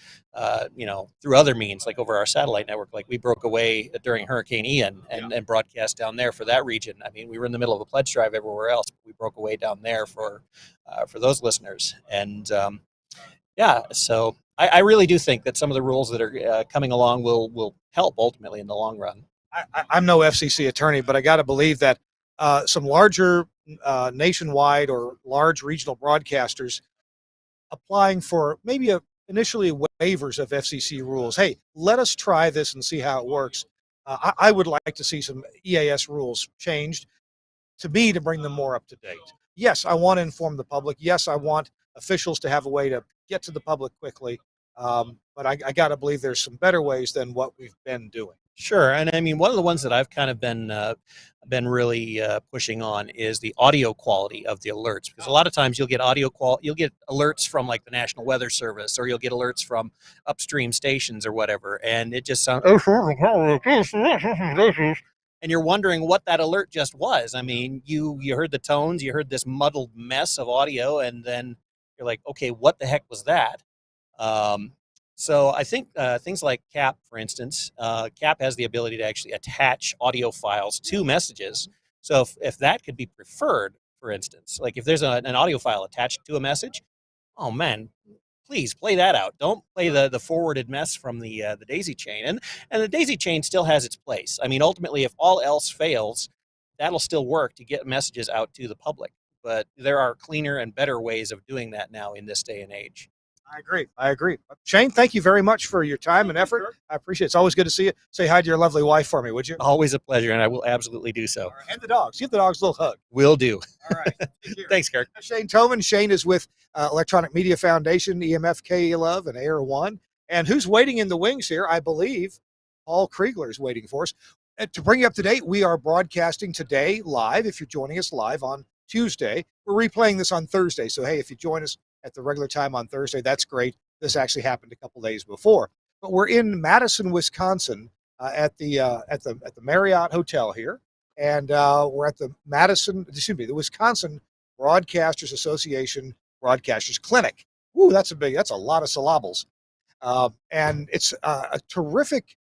through other means, like over our satellite network. Like we broke away during Hurricane Ian and broadcast down there for that region. I mean, we were in the middle of a pledge drive everywhere else, but we broke away down there for those listeners. And so I really do think that some of the rules that are coming along will help ultimately in the long run. I'm no FCC attorney, but I got to believe that some larger nationwide or large regional broadcasters applying for maybe initially waivers of FCC rules. Hey, let us try this and see how it works. I would like to see some EAS rules changed to bring them more up to date. Yes, I want to inform the public. Yes, I want officials to have a way to get to the public quickly. But I got to believe there's some better ways than what we've been doing. Sure, and I mean, one of the ones that I've kind of been really pushing on is the audio quality of the alerts, because a lot of times you'll get you'll get alerts from like the National Weather Service, or you'll get alerts from upstream stations or whatever, and it just sounds, and you're wondering what that alert just was. I mean, you heard the tones, you heard this muddled mess of audio, and then you're like, okay, what the heck was that? So I think things like CAP, for instance, CAP has the ability to actually attach audio files to messages. So if that could be preferred, for instance, like if there's an audio file attached to a message, oh man, please play that out. Don't play the forwarded mess from the daisy chain. And the daisy chain still has its place. I mean, ultimately, if all else fails, that'll still work to get messages out to the public. But there are cleaner and better ways of doing that now in this day and age. I agree. Shane, thank you very much for your time and effort. Sure. I appreciate it. It's always good to see you. Say hi to your lovely wife for me, would you? Always a pleasure, and I will absolutely do so. Right. And the dogs. Give the dogs a little hug. Will do. All right. Thanks, Kirk. Shane Toman. Shane is with Electronic Media Foundation, EMF KE11, and Air One. And who's waiting in the wings here? I believe Paul Kriegler is waiting for us. To bring you up to date, we are broadcasting today live. If you're joining us live on Tuesday, we're replaying this on Thursday. So, hey, if you join us at the regular time on Thursday, that's great. This actually happened a couple days before. But we're in Madison, Wisconsin, at the Marriott Hotel here, and we're at the Wisconsin Broadcasters Association Broadcasters Clinic. Ooh, that's a lot of syllables, and it's a terrific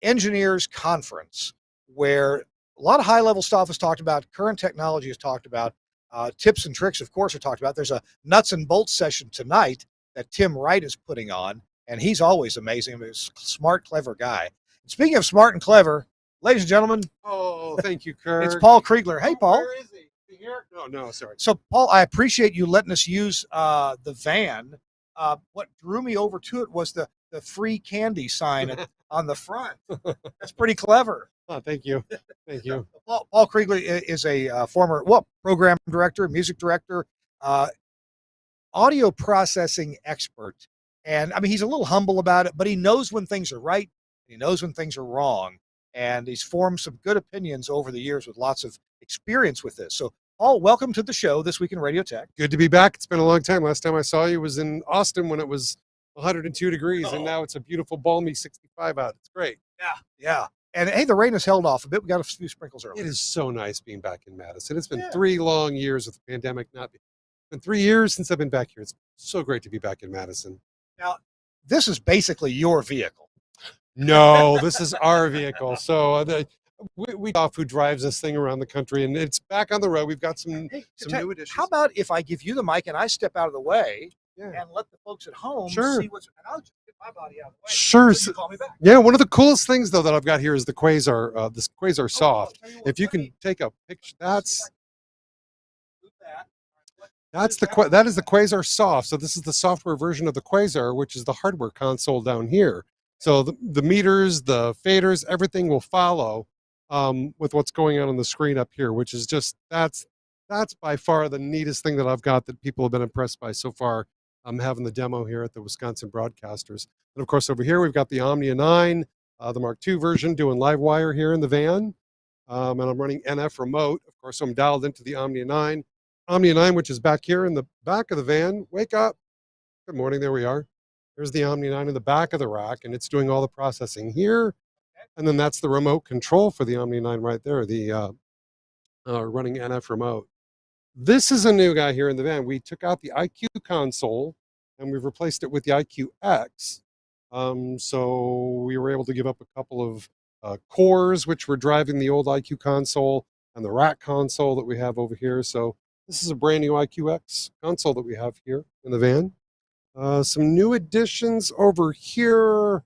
engineers conference where a lot of high-level stuff is talked about, current technology is talked about, tips and tricks, of course, are talked about. There's a nuts and bolts session tonight that Tim Wright is putting on, and he's always amazing. He's a smart, clever guy. And speaking of smart and clever, ladies and gentlemen. Oh, thank you, Kirk. It's Paul Kriegler. Hey, Paul. Where is he? Is he here? No, sorry. So, Paul, I appreciate you letting us use the van. What drew me over to it was the free candy sign on the front. That's pretty clever. Oh, thank you. Thank you. Paul Kriegler is a former program director, music director, audio processing expert. And I mean, he's a little humble about it, but he knows when things are right. He knows when things are wrong. And he's formed some good opinions over the years with lots of experience with this. So, Paul, welcome to the show This Week in Radio Tech. Good to be back. It's been a long time. Last time I saw you was in Austin when it was 102 degrees, and now it's a beautiful, balmy 65 out. It's great. Yeah. And hey, the rain has held off a bit. We got a few sprinkles earlier. It is so nice being back in Madison. It's been 3 long years with the pandemic. It's been 3 years since I've been back here. It's so great to be back in Madison. Now, this is basically your vehicle. No, this is our vehicle. So we off who drives this thing around the country, and it's back on the road. We've got some Hey, new additions. how about if I give you the mic and I step out of the way Yeah. and let the folks at home Sure. see what's, and I'll just get my body out of the way. Sure. So you call me back. Yeah, one of the coolest things though that I've got here is the Quasar, this Quasar Soft. I'll tell what, If you let can me- take a picture, let me see if I can do that. that is the Quasar Soft. So this is the software version of the Quasar, which is the hardware console down here. So the meters, the faders, everything will follow with what's going on the screen up here, which is just that's by far the neatest thing that I've got that people have been impressed by so far. I'm having the demo here at the Wisconsin Broadcasters, and of course over here we've got the Omnia 9, the Mark II version, doing live wire here in the van, and I'm running NF remote. Of course, I'm dialed into the Omnia 9. Omnia 9, which is back here in the back of the van. Wake up. Good morning. There we are. There's the Omnia 9 in the back of the rack, and it's doing all the processing here. And then that's the remote control for the Omnia 9 right there, the running NF remote. This is a new guy here in the van. We took out the IQ console, and we've replaced it with the IQX. So we were able to give up a couple of cores, which were driving the old IQ console, and the rack console that we have over here. So this is a brand new IQX console that we have here in the van. Some new additions over here.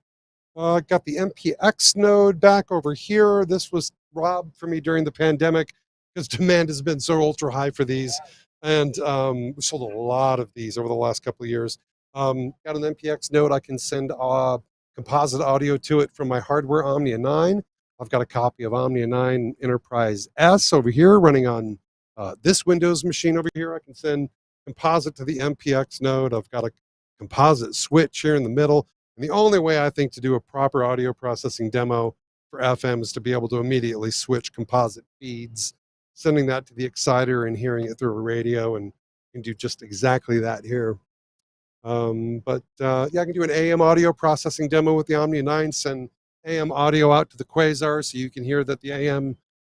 Got the MPX node back over here. This was robbed for me during the pandemic because demand has been so ultra high for these. And we sold a lot of these over the last couple of years. Got an MPX node. I can send composite audio to it from my hardware Omnia 9. I've got a copy of Omnia 9 Enterprise S over here running on this Windows machine over here. I can send composite to the MPX node. I've got a composite switch here in the middle. And the only way I think to do a proper audio processing demo for FM is to be able to immediately switch composite feeds, sending that to the exciter and hearing it through a radio, and can do just exactly that here. Yeah, I can do an AM audio processing demo with the Omnia 9, send AM audio out to the Quasar so you can hear that the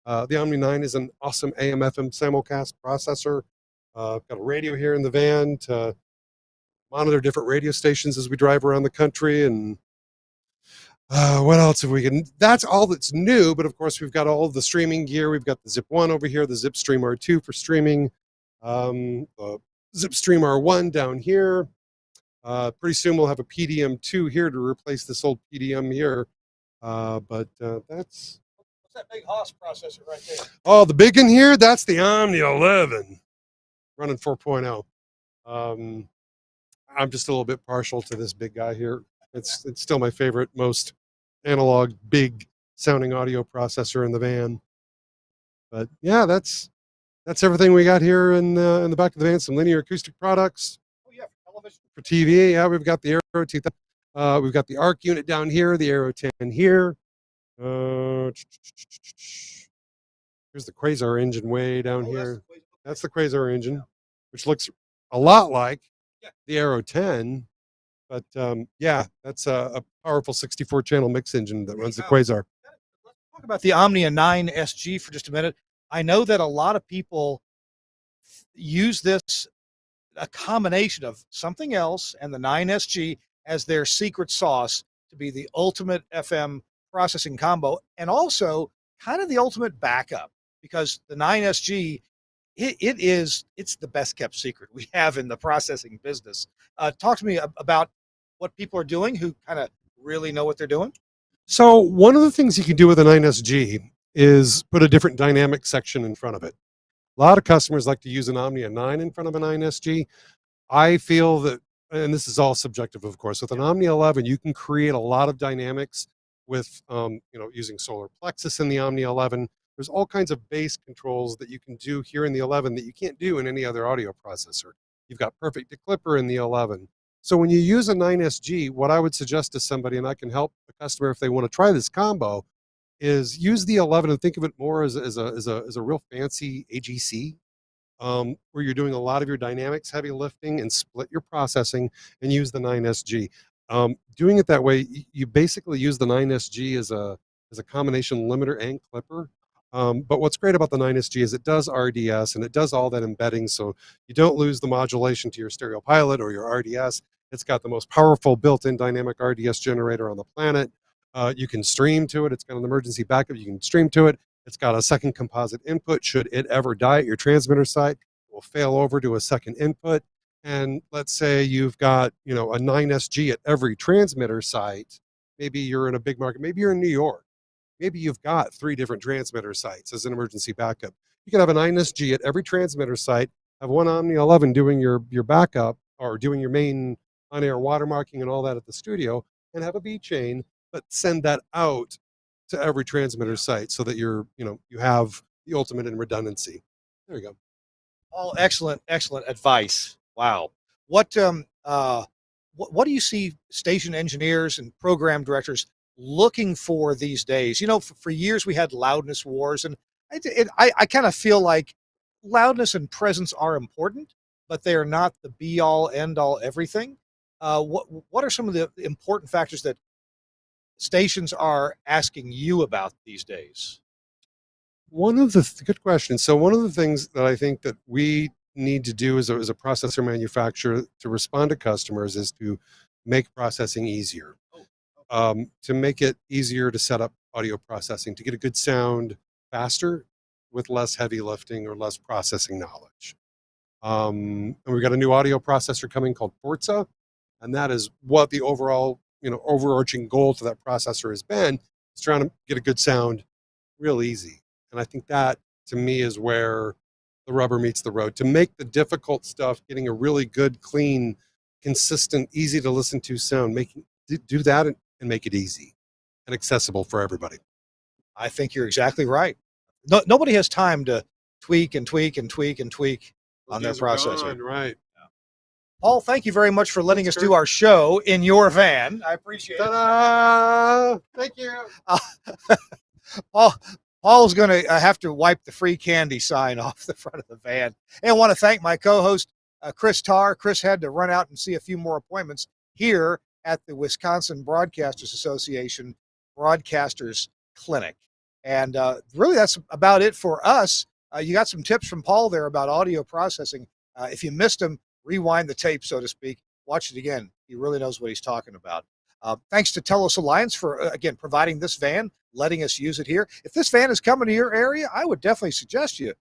Omnia 9 is an awesome AM FM simulcast processor. I've got a radio here in the van to monitor different radio stations as we drive around the country. And what else have we got? That's all that's new, but of course we've got all of the streaming gear. We've got the Zip 1 over here, the Zipstream R2 for streaming, the Zipstream R1 down here. Pretty soon we'll have a PDM 2 here to replace this old PDM here. That's... What's that big Haas processor right there? Oh, the big one here, that's the Omnia 11 running 4.0. I'm just a little bit partial to this big guy here. It's still my favorite, most analog, big sounding audio processor in the van. But yeah, that's everything we got here in the back of the van. Some linear acoustic products. Oh yeah, for television. For TV, yeah, we've got the Aero 2000. We've got the ARC unit down here, the Aero 10 here. Here's the Quasar engine way down here. That's the Quasar engine, which looks a lot like the Aero 10, but yeah, that's a powerful 64-channel mix engine that runs the Quasar. Let's talk about the Omnia 9 SG for just a minute. I know that a lot of people use this, a combination of something else and the 9 SG as their secret sauce to be the ultimate FM processing combo, and also kind of the ultimate backup, because the 9 SG, it's the best kept secret we have in the processing business. Talk to me about what people are doing who kind of really know what they're doing. So one of the things you can do with a 9SG is put a different dynamic section in front of it. A lot of customers like to use an Omnia 9 in front of a 9SG. I feel that, and this is all subjective, of course, with an Omnia 11, you can create a lot of dynamics with, using solar plexus in the Omnia 11. There's all kinds of bass controls that you can do here in the 11 that you can't do in any other audio processor. You've got perfect declipper in the 11. So when you use a 9SG, what I would suggest to somebody, and I can help the customer if they want to try this combo, is use the 11 and think of it more as a real fancy AGC, where you're doing a lot of your dynamics heavy lifting and split your processing, and use the 9SG. Doing it that way, you basically use the 9SG as a combination limiter and clipper. But what's great about the 9SG is it does RDS and it does all that embedding, so you don't lose the modulation to your stereo pilot or your RDS. It's got the most powerful built-in dynamic RDS generator on the planet. You can stream to it. It's got an emergency backup. You can stream to it. It's got a second composite input. Should it ever die at your transmitter site, it will fail over to a second input. And let's say you've got, a 9SG at every transmitter site. Maybe you're in a big market. Maybe you're in New York. Maybe you've got 3 different transmitter sites as an emergency backup. You can have a 9SG at every transmitter site, have one Omni 11 doing your backup or doing your main on-air watermarking and all that at the studio, and have a B chain, but send that out to every transmitter site so that you have the ultimate in redundancy. There you go. All excellent advice. Wow. What do you see station engineers and program directors looking for these days? For years we had loudness wars, and I kind of feel like loudness and presence are important, but they are not the be all end all everything. What are some of the important factors that stations are asking you about these days? Good question. So one of the things that I think that we need to do as a processor manufacturer to respond to customers is to make processing easier. To make it easier to set up audio processing, to get a good sound faster with less heavy lifting or less processing knowledge. And we've got a new audio processor coming called Forza, and that is what the overall, overarching goal to that processor has been, is trying to get a good sound real easy. And I think that, to me, is where the rubber meets the road. To make the difficult stuff, getting a really good, clean, consistent, easy to listen to sound, do that and make it easy and accessible for everybody. I think you're exactly right. Nobody has time to tweak and tweak and tweak and tweak on their processor. Right. Paul, thank you very much for letting us do our show in your van. I appreciate it. Thank you. Paul's going to have to wipe the free candy sign off the front of the van. And I want to thank my co-host, Chris Tarr. Chris had to run out and see a few more appointments here at the Wisconsin Broadcasters Association Broadcasters Clinic. And really, that's about it for us. You got some tips from Paul there about audio processing. If you missed him, rewind the tape, so to speak. Watch it again. He really knows what he's talking about. Thanks to Telos Alliance for, again, providing this van, letting us use it here. If this van is coming to your area, I would definitely suggest you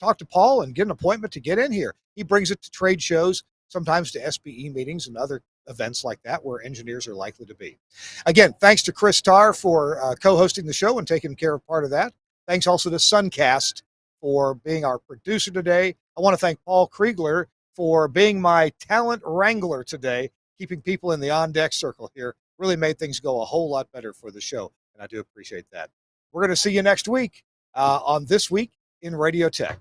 talk to Paul and get an appointment to get in here. He brings it to trade shows, sometimes to SBE meetings and other events like that where engineers are likely to be. Again, thanks to Chris Tarr for co-hosting the show and taking care of part of that. Thanks also to Suncast for being our producer today. I want to thank Paul Kriegler for being my talent wrangler today, keeping people in the on-deck circle here. Really made things go a whole lot better for the show, and I do appreciate that. We're going to see you next week on This Week in Radio Tech.